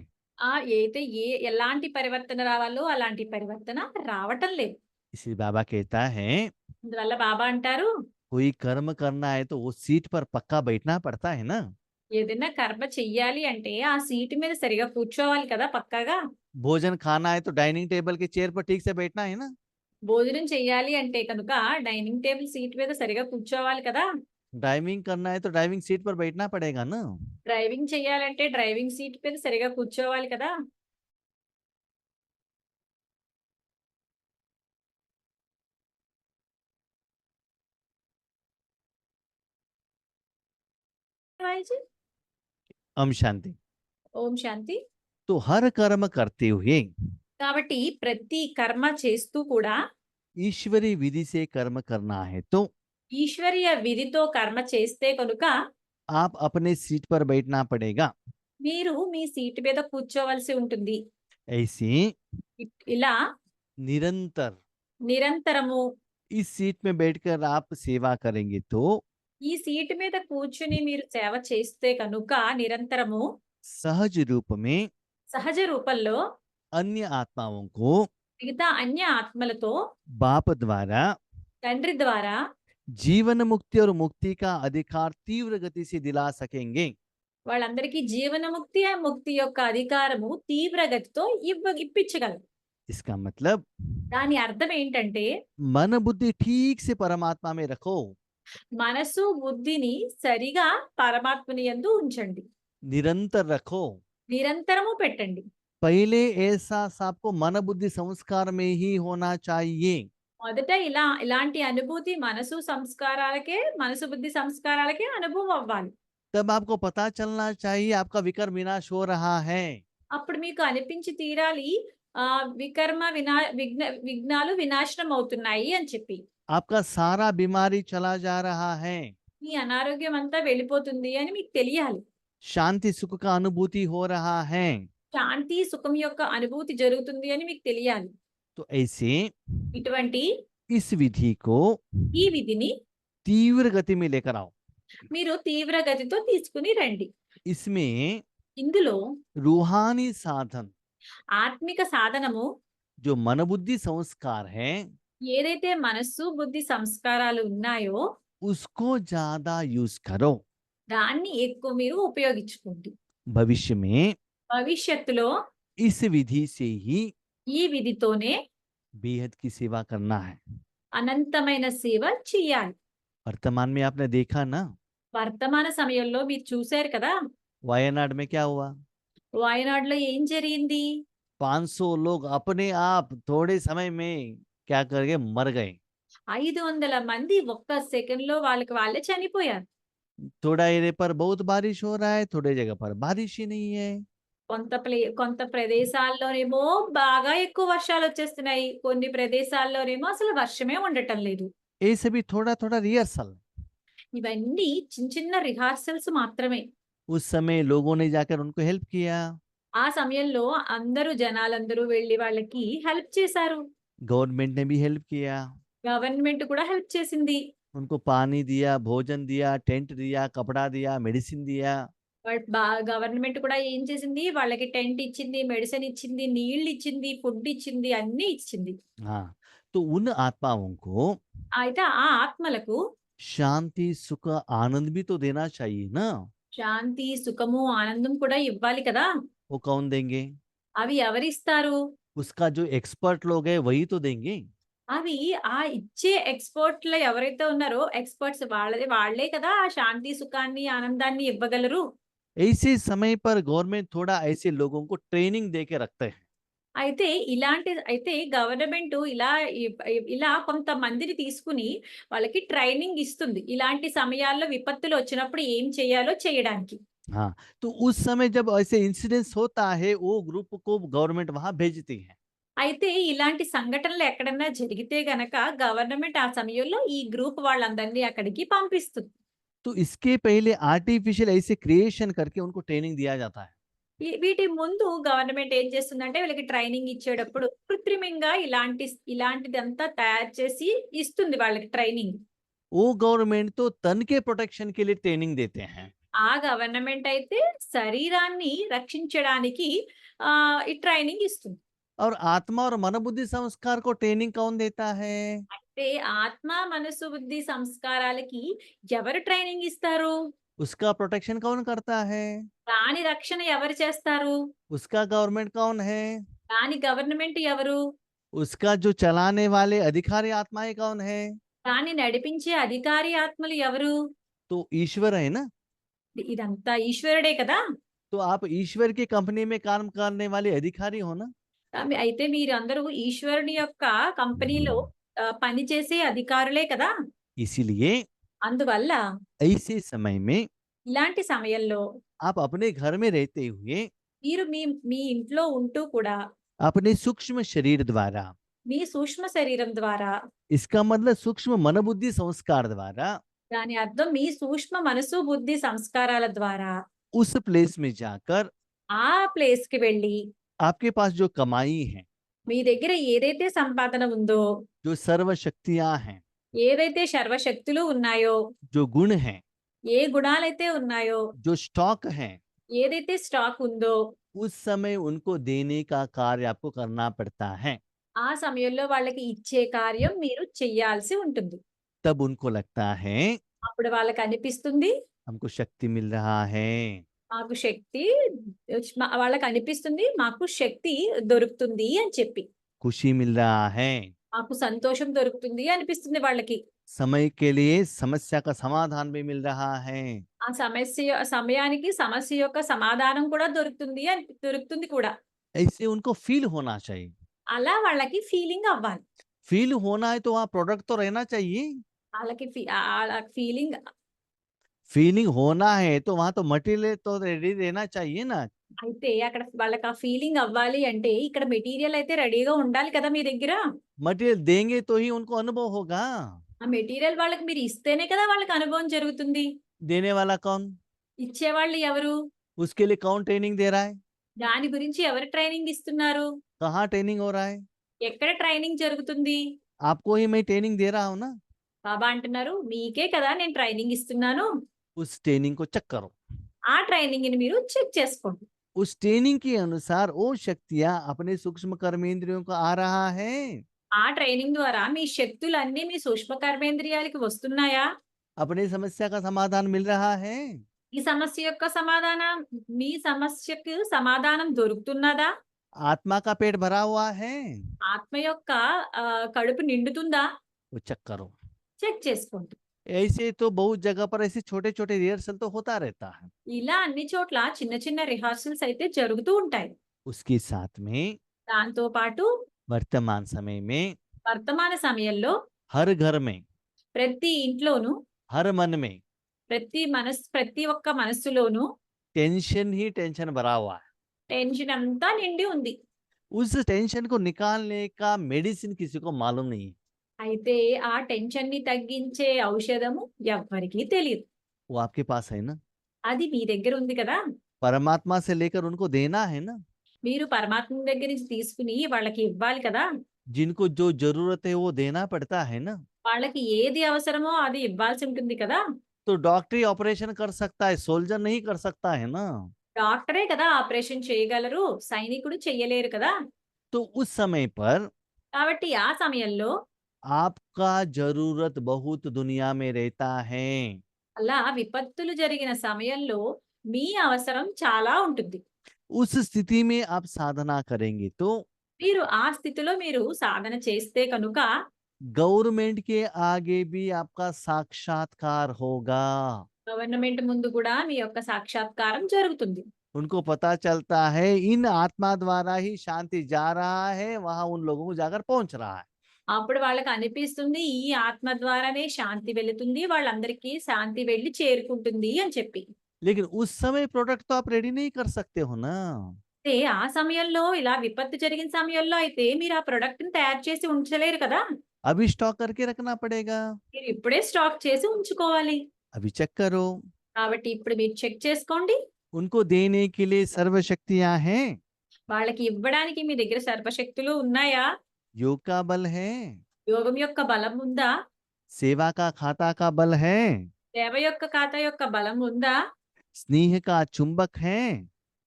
అయితే ఎలాంటి పరివర్తన రావాలో అలాంటి పరివర్తన రావటం లేదు. इसलिए बाबा कहता है అందువల్ల బాబా అంటారు, कोई कर्म करना है तो वो सीट पर पक्का बैठना पड़ता है ना। ఏదైనా కర్మ చెయ్యాలి అంటే ఆ సీటు మీద సరిగా కూర్చోవాలి కదా పక్కాగా. भोजन खाना है तो डाइनिंग टेबल के चेयर पर ठीक से बैठना है ना। భోజనం చెయ్యాలి అంటే కనుక డైనింగ్ టేబుల్ సీట్ మీద సరిగా కూర్చోవాలి కదా. ड्राइविंग करना है तो ड्राइविंग सीट पर बैठना पड़ेगा ना। డ్రైవింగ్ చెయ్యాలంటే డ్రైవింగ్ సీట్ మీద సరిగా కూర్చోవాలి కదా. వాయిస్ हम शांति। ఓం శాంతి. तो हर कर्म करते हुए కాబట్టి ప్రతి కర్మ చేస్తూ కూడా ईश्वरी विधि से कर्म करना है तो ఈశ్వరీయ విధితో కర్మ చేస్తే కనుక आप अपने सीट पर बैठना पड़ेगा। మీరు మీ సీటు మీద కూర్చోవలసి ఉంటుంది. ऐसे ఇలా निरंतर నిరంతరము इस सीट में बैठकर आप सेवा करेंगे तो ఈ సీటు మీద కూర్చుని మీరు సేవ చేస్తే కనుక నిరంతరము सहज रूप में సహజ రూపంలో अन्य आत्माओं को మిగతా అన్య ఆత్మలతో बाप द्वारा తండ్రి ద్వారా जीवन मुक्ति और मुक्ति का अधिकार तीव्र गति से दिला सकेंगे। వాళ్ళందరికీ జీవనముక్తి ఆ ముక్తి యొక్క అధికారము తీవ్ర గతితో ఇప్పించగలరు. इसका मतलब దాని అర్థం ఏంటంటే मन बुद्धि ठीक से परमात्मा में रखो, మనసు బుద్ధిని సరిగా పరమాత్మని యందు ఉంచండి. निरंतर रखो। నిరంతరము పెట్టండి. पहले एहसास आपको मन बुद्धि संस्कार में ही होना चाहिए। మొదట ఇలాంటి అనుభూతి మనసు బుద్ధి సంస్కారాలకే అనుభవం అవ్వాలి. तब आपको पता चलना चाहिए आपका विकर्म विनाश हो रहा है। అప్పుడు మీకు అనిపించి తీరాలి వికర్మ విఘ్నాలు వినాశనం అవుతున్నాయి అని చెప్పి. आपका सारा बीमारी चला जा रहा है। మీ అనారోగ్యం అంతా వెళ్ళిపోతుంది అని మీకు తెలియాలి. शांति सुख का अनुभूति हो रहा है। శాంతి సుఖం యొక్క అనుభూతి జరుగుతుంది అని మీకు తెలియాలి. तो ऐसे ఇటువంటి इस विधि को ఈ విధిని तीव्र गति में लेकर आओ। మీరు తీవ్ర గతితో తీసుకుని రండి. इसमें ఇందులో रूहानी साधन ఆత్మిక సాధనము जो मन बुद्धि संस्कार है ఏదైతే మనస్సు బుద్ధి సంస్కారాలు ఉన్నాయో उसको ज्यादा यूज करो। దాన్ని ఎక్కువ మీరు ఉపయోగించుకోండి. भविष्य में భవిష్యత్తులో इस विधि से ही ఈ విధితోనే बेहद की सेवा करना है। అనంతమైన సేవ చేయాలి. वर्तमान में आपने देखा ना వర్తమాన సమయంలో మీరు చూశారు కదా, वायनाड में क्या हुआ। వాయనాడులో ఏం జరిగింది. 500 लोग अपने आप थोड़े समय में क्या करके मर गए। 500 మంది ఒక్క సెకండ్ లో వాళ్ళే చనిపోయారు. थोड़ा एरिया पर बहुत बारिश हो रहा है, थोड़े जगह पर बारिश ही नहीं है। కొంత ప్రదేశాల్లోనేమో బాగా ఎక్కువ వర్షాలు వచ్చేస్తున్నాయి. కొన్ని ప్రదేశాల్లోనేమో అసలు వర్షమే ఉండటం లేదు. ये सभी थोड़ा थोड़ा रिहर्सल। ఇవన్నీ చిన్న రిహార్సల్స్ మాత్రమే. उस समय लोगों ने जाकर उनको हेल्प किया। ఆ సమయంలో జనాలందరూ వెళ్లి వాళ్ళకి హెల్ప్ చేశారు. गवर्नमेंट ने भी हेल्प किया। గవర్నమెంట్ కూడా హెల్ప్ చేసింది. उनको पानी दिया, भोजन दिया, टेंट दिया, कपड़ा दिया, मेडिसिन दिया। గవర్నమెంట్ కూడా ఏం చేసింది, వాళ్ళకి టెంట్ ఇచ్చింది, మెడిసిన్ ఇచ్చింది, నీళ్లు ఇచ్చింది, ఫుడ్ ఇచ్చింది, అన్ని ఇచ్చింది. हाँ, तो उन आत्माओं को అయితే ఆ ఆత్మలకు शांति सुख आनंद भी तो देना चाहिए ना। శాంతి సుఖము ఆనందం కూడా ఇవ్వాలి కదా. वो कौन देंगे? అవి ఎవరిస్తారు? उसका जो एक्सपर्ट लोग है वही तो देंगे। అవి ఆ ఇచ్చే ఎక్స్‌పర్ట్‌లు ఎవరైతే ఉన్నారో ఎక్స్‌పర్ట్స్ వాళ్ళే కదా ఆ శాంతి, సుఖాన్ని, ఆనందాన్ని ఇవ్వగలరు. ऐसे समय पर गवर्नमेंट थोड़ा ऐसे लोगों को ट्रेनिंग दे के रखते हैं। అయితే గవర్నమెంటు ఇలా కొంతమందిని తీసుకొని వాళ్ళకి ట్రైనింగ్ ఇస్తుంది. ఇలాంటి సమయాల్లో విపత్తులొచ్చినప్పుడు ఏం చేయాలో చేయడానికి. हाँ, तो उस समय जब ऐसे इंसिडेंस होता है, वो ग्रुप को गवर्नमेंट वहाँ भेजती है। అయితే ఇలాంటి సంఘటనలు ఎక్కడన్నా జరిగితే గనక గవర్నమెంట్ ఆ సమయంలో ఈ గ్రూప్ వాళ్ళందరిని అక్కడికి పంపిస్తుంది. तो इसके पहले आर्टिफिशियल ऐसे क्रिएशन करके उनको ट्रेनिंग दिया जाता है। వీటి ముందు గవర్నమెంట్ ఏం చేస్తుందంటే వీళ్ళకి ట్రైనింగ్ ఇచ్చేటప్పుడు కృత్రిమంగా ఇలాంటిదంతా తయారు చేసి ఇస్తుంది వాళ్ళకి ట్రైనింగ్. वो गवर्नमेंट तो तन के प्रोटेक्शन के लिए ट्रेनिंग देते हैं। ఆ గవర్నమెంట్ అయితే శరీరాన్ని రక్షించడానికి ఈ ట్రైనింగ్ ఇస్తుంది. और आत्मा और मनोबुद्धि संस्कार को ट्रेनिंग कौन देता है? అంటే ఆత్మ, మనసు, బుద్ధి సంస్కారాలకి ఎవరు ట్రైనింగ్ ఇస్తారు? उसका प्रोटेक्शन कौन करता है? దాని రక్షణ ఎవరు చేస్తారు? उसका गवर्नमेंट कौन है? దాని గవర్నమెంట్ ఎవరు? उसका जो चलाने वाले अधिकारी आत्माएं कौन है? దాన్ని నడిపించే అధికారి ఆత్మలు ఎవరు? तो ईश्वर है ना। ఇదంతా ఈశ్వరుడే కదా! तो आप ईश्वर की कंपनी में काम करने वाले अधिकारी हो ना। అయితే మీరందరూ ఈశ్వరుని యొక్క కంపెనీలో పనిచేసే అధికారులే కదా! इसीलिए అందువల్ల ऐसे समय में ఇలాంటి సమయంలో आप अपने घर में रहते हुए మీరు మీ మీ ఇంట్లో ఉంటూ కూడా अपने सूक्ष्म शरीर द्वारा, మీ సూక్ష్మ శరీరం ద్వారా इसका मतलब सूक्ष्म मनोबुद्धि संस्कार द्वारा దాని అర్థం మీ సూక్ష్మ మనసు, బుద్ధి సంస్కారాల ద్వారా उस प्लेस में जाकर ఆ ప్లేస్‌కి వెళ్లి आपके पास जो कमाई है, మీ దగ్గర ఏదైతే సంపాదన ఉందో, जो सर्व शक्तियां हैं, ఏదైతే సర్వశక్తులు ఉన్నాయో, जो गुण हैं, ఏ గుణాలైతే ఉన్నాయో, जो स्टॉक है, ఏదైతే స్టాక్ ఉందో, उस समय उनको देने का कार्य आपको करना पड़ता है। ఆ సమయంలో వాళ్ళకి ఇచ్చే కార్యం మీరు చెయ్యాల్సి ఉంటుంది. तब उनको लगता है అప్పుడు వాళ్ళకనిపిస్తుంది, हमको शक्ति मिल रहा है, మాకు శక్తి వాళ్ళకనిపిస్తుంది, మాకు శక్తి దొరుకుతుంది అని చెప్పి. खुशी मिल रहा है, మాకు సంతోషం దొరుకుతుంది అనిపిస్తుంది వాళ్ళకి. समय के लिए समस्या का समाधान भी मिल रहा है। ఆ సమయానికి సమస్య యొక్క సమాధానం కూడా దొరుకుతుంది కూడా. ऐसे उनको फील होना चाहिए। అలా వాళ్ళకి ఫీలింగ్ అవ్వాలి. फील होना है तो वहाँ प्रोडक्ट तो रहना चाहिए। ఆళ్ళ ఫీలింగ్ फीलिंग होना है तो वहाँ तो मटेरियल तो रेडी रहना चाहिए ना। అయితే అక్కడ వాళ్ళకి ఆ ఫీలింగ్ అవ్వాలి అంటే ఇక్కడ మెటీరియల్ అయితే రెడీగా ఉండాలి కదా మీ దగ్గర. मटेरियल देंगे तो ही उनको अनुभव होगा। ఆ మెటీరియల్ వాళ్ళకి మీరు ఇస్తేనే కదా వాళ్ళకి అనుభవం జరుగుతుంది. देने वाला कौन? ఇచ్చేవాళ్ళు ఎవరు? उसके लिए कौन ट्रेनिंग दे रहा है? దాని గురించి ఎవరు ట్రైనింగ్ ఇస్తున్నారు? कहाँ ट्रेनिंग हो रहा है? ఎక్కడ ట్రైనింగ్ జరుగుతుంది? आपको ही मैं ट्रेनिंग दे रहा हूँ ना। బాబా అంటున్నారు, మీకే కదా నేను ట్రైనింగ్ ఇస్తున్నాను. उस ट्रेनिंग को चेक करो। ఆ ట్రైనింగ్‌ని మీరు చెక్ చేసుకోండి. उस ट्रेनिंग के अनुसार वो शक्तियाँ अपने सूक्ष्म कर्मेंद्रियों को आ रहा है। ఆ ట్రైనింగ్ ద్వారా మీ శక్తులన్నీ మీ సూక్ష్మ కర్మేంద్రియాలకి వస్తున్నాయా? अपनी समस्या का समाधान मिल रहा है। ఈ సమస్య యొక్క సమాధానం మీ సమస్యకు సమాధానం దొరుకుతున్నదా? आत्मा का पेट भरा हुआ है। ఆత్మ యొక్క కడుపు నిండుతుందా? वो चेक करो। చెక్ చేసుకోండి. ऐसे तो बहुत जगह पर ऐसे छोटे-छोटे रिहर्सल तो होता रहता है। ఇలా అన్ని చోట్ల చిన్న చిన్న రిహార్సల్స్ అయితే జరుగుతూ ఉంటాయి. उसके साथ में దాంతో పాటు वर्तमान समय में వర్తమాన సమయంలో हर घर में, ప్రతి ఇంట్లోనూ, हर मन में ప్రతి ఒక్క మనస్సులోనూ टेंशन ही टेंशन भरा हुआ है। టెన్షన్ అంతా నిండి ఉంది. उस टेंशन को निकालने का मेडिसिन किसी को मालूम नहीं है। అయితే ఆ టెన్షన్‌ని తగ్గించే ఔషధము ఎవ్వరికీ తెలీదు. वो आपके पास है ना। అది మీ దగ్గర ఉంది కదా! परमात्मा से लेकर उनको देना है ना। మీరు పరమాత్మ దగ్గర నుంచి తీసుకొని వాళ్ళకి ఇవ్వాలి కదా! जिनको जो जरूरत है वो देना पड़ता है ना। వాళ్ళకి ఏది అవసరమో అది ఇవ్వాల్సి ఉంటుంది కదా! तो डॉक्टरी ऑपरेशन कर सकता है, सोल्जर नहीं कर सकता है ना। డాక్టరే కదా ఆపరేషన్ చేయగలరు. సైనికుడు చెయ్యలేరు కదా! तो उस समय पर కాబట్టి ఆ సమయంలో आपका जरूरत बहुत दुनिया में रहता है। అలా విపత్తులు జరిగిన సమయంలో మీ అవసరం చాలా ఉంటుంది. उस स्थिति में आप साधना करेंगे तो మీరు ఆ స్థితిలో మీరు సాధన చేస్తే కనుక गवर्नमेंट के आगे भी आपका साक्षात्कार होगा। గవర్నమెంట్ ముందు గూడా మీ యొక్క సాక్షాత్కారం జరుగుతుంది. उनको पता चलता है इन आत्मा द्वारा ही शांति जा रहा है, वहां उन लोगों को जाकर पहुंच रहा है। అప్పుడు వాళ్ళకనిపిస్తుంది ఈ ఆత్మ ద్వారానే శాంతి వెళుతుంది. వాళ్ళందరికీ శాంతి వెళ్లి చేరుకుంటుంది అని చెప్పి. लेकिन उस समय प्रोडक्ट तो आप रेडी नहीं कर सकते हो ना। అయితే ఆ సమయంలో ఇలా విపత్తు జరిగిన సమయంలో అయితే మీరు ఆ ప్రొడక్ట్‌ని తయారు చేసి ఉంచలేరు కదా! अभी स्टॉक करके रखना पड़ेगा। మీరు ఇప్పుడే స్టాక్ చేసి ఉంచుకోవాలి. अभी चेक करो। కాబట్టి ఇప్పుడు మీరు చెక్ చేసుకోండి. उनको देने के लिए सर्वशक्तियां हैं। వాళ్ళకి ఇవ్వడానికి మీ దగ్గర సర్వశక్తులు ఉన్నాయా? योग का बल है। యోగం యొక్క బలం ఉందా? सेवा का खाता का बल है। సేవ యొక్క ఖాతా యొక్క బలం ఉందా? स्नेह का चुंबक है।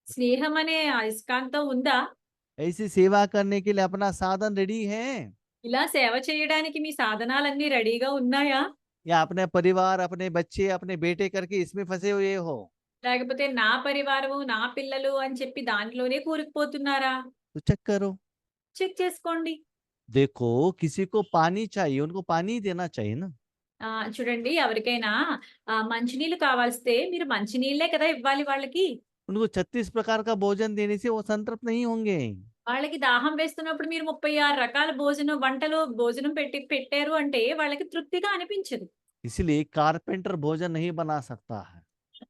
స్నేహం అనే అయస్కాంతం ఉందా? ऐसी सेवा करने के लिए अपना साधन रेडी है। ఇలా సేవ చేయడానికి మీ సాధనాలన్నీ రెడీగా ఉన్నాయా? या अपने परिवार, अपने बच्चे, अपने बेटे करके इसमें फंसे हुए हो, లేకపోతే నా పరివారము, నా పిల్లలు అని చెప్పి దాంట్లోనే కూరుకుపోతున్నారా? तो चेक करो। చెక్ చేసుకోండి. देखो किसी को पानी चाहिए, उनको पानी देना चाहिए ना। చూడండి ఎవరికైనా మంచినీళ్ళు కావాల్స్తే మీరు మంచినీళ్ళే కదా ఇవ్వాలి వాళ్ళకి. उनको 36 प्रकार का भोजन देने से वो संतृप्त नहीं होंगे। వాళ్ళకి దాహం వేస్తున్నప్పుడు మీరు 36 రకాల భోజనం పెట్టారు అంటే వాళ్ళకి తృప్తిగా అనిపించదు. इसलिए कारपेंटर भोजन नहीं बना सकता है।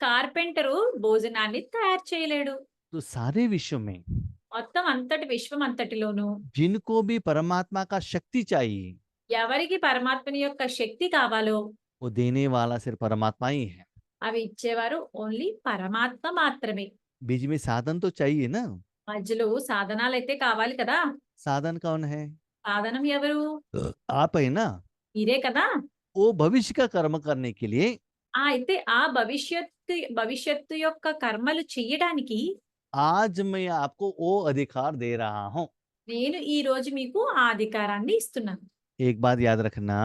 కార్పెంటరు భోజనాన్ని తయారు చేయలేడు. तो सारे विश्व में మొత్తం అంతటి విశ్వం అంతటిలోనూ जिनको भी परमात्मा का शक्ति चाहिए, ఎవరికి పరమాత్మని యొక్క శక్తి కావాలో वो देने वाला सिर्फ परमात्मा ही है। అవి ఇచ్చేవారు ఓన్లీ పరమాత్మ మాత్రమే. बीच में साधन तो चाहिए ना। మధ్యలో సాధనాలైతే కావాలి కదా! साधन कौन है? సాధనం ఎవరు? आप है ना। మీరే కదా! वो भविष्य का कर्म करने के लिए అయితే ఆ భవిష్యత్తు యొక్క కర్మలు చెయ్యడానికి आज मैं आपको वो अधिकार दे रहा हूँ। నేను ఈ రోజు మీకు ఆ అధికారాన్ని ఇస్తున్నాను. एक बात याद रखना,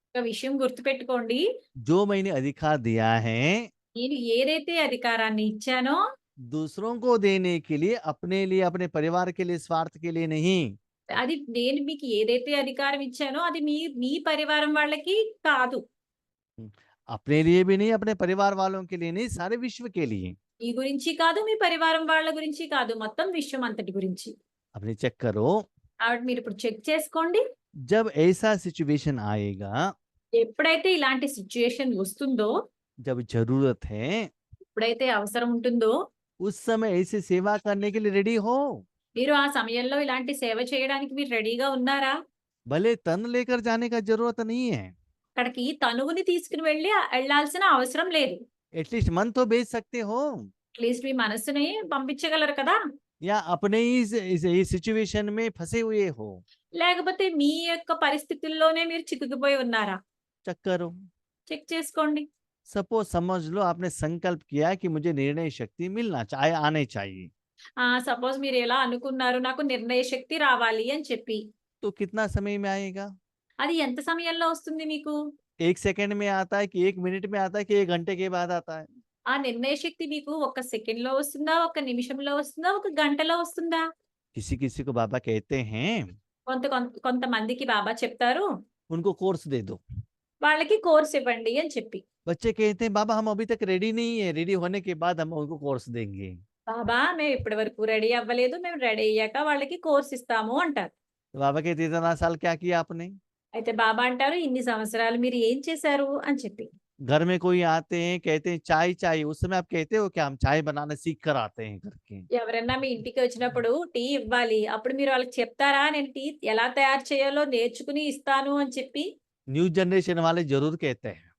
ఒక విషయం గుర్తుపెట్టుకోండి. जो मैंने अधिकार दिया है నేను ఏదైతే అధికారాన్ని ఇచ్చానో दूसरों को देने के लिए, अपने लिए, अपने परिवार के लिए, स्वार्थ के लिए नहीं। అది నేను మీకు ఏదైతే అధికారం ఇచ్చానో అది మీ మీ పరివారం వాళ్ళకి కాదు. अपने लिए भी नहीं, अपने परिवार वालों के लिए नहीं, सारे विश्व के लिए। మీ గురించి కాదు, మీ పరివారం వాళ్ళ గురించి కాదు, మొత్తం విశ్వం అంతటి గురించి. अपने चेक करो। కాబట్టి మీరు ఇప్పుడు చెక్ చేసుకోండి. जब ऐसा सिचुएशन आएगा, ఎప్పుడైతే ఇలాంటి సిట్యుయేషన్ వస్తుందో, जब जरूरत है, ఎప్పుడైతే అవసరం ఉంటుందో, उस समय ऐसे सेवा करने के लिए रेडी हो। మీరు ఆ సమయంలో ఇలాంటి సేవ చేయడానికి మీరు రెడీగా ఉన్నారా? भले तन लेकर जाने का जरूरत नहीं है, అక్కడికి తనువుని తీసుకుని వెళ్ళాల్సిన అవసరం లేదు. एटलीस्ट मन तो भेज सकते हो। అట్లీస్ట్ మీ మనస్సుని పంపించగలరు కదా! या अपने ही इस सिचुएशन में फंसे हुए हो, లేకపోతే మీ యొక్క పరిస్థితుల్లోనే మీరు చిక్కుకుపోయి ఉన్నారా? चेक करो। చెక్ చేసుకోండి. सपोज समझ लो आपने संकल्प किया कि मुझे निर्णय शक्ति मिलना चाहिए, आने चाहिए, సపోజ్ మీరు ఎలా అనుకున్నారు నాకు నిర్ణయ శక్తి రావాలి అని చెప్పి. तो कितना समय में आएगा? అది ఎంత సమయంలో వస్తుంది మీకు? 1 सेकंड में आता है कि 1 मिनट में आता है कि 1 घंटे के बाद आता है? ఆ నిర్ణయ శక్తి మీకు ఒక సెకండ్‌లో వస్తుందా? ఒక నిమిషంలో వస్తుందా? ఒక గంటలో వస్తుందా? किसी किसी को बाबा कहते हैं కొంతమందికి బాబా చెప్తారు, उनको कोर्स दे दो। వాళ్ళకి కోర్స్ ఇవ్వండి అని చెప్పి. बच्चे कहते हैं बाबा हम अभी तक रेडी नहीं है, रेडी होने के बाद हम उनको कोर्स देंगे। బాబా మేము ఇప్పటి వరకు రెడీ అవ్వలేదు. మేము రెడీ అయ్యాక వాళ్ళకి కోర్స్ ఇస్తాము అంటారు. तो बाबा कहते इतना साल क्या किया आपने? అయితే బాబా అంటారు ఇన్ని సంవత్సరాలు మీరు ఏం చేశారు అని చెప్పి. घर में कोई आते हैं कहते हैं चाय चाहिए, उस समय आप कहते हो कि हम चाय बनाना सीख कर आते हैं करके? ఎవరైనా మీ ఇంటికి వచ్చినప్పుడు టీ ఇవ్వాలి. అప్పుడు మీరు వాళ్ళకి చెప్తారా నేను టీ ఎలా తయారు చేయాలో నేర్చుకుని ఇస్తాను అని చెప్పి? न्यू जनरेशन वाले जरूर कहते हैं।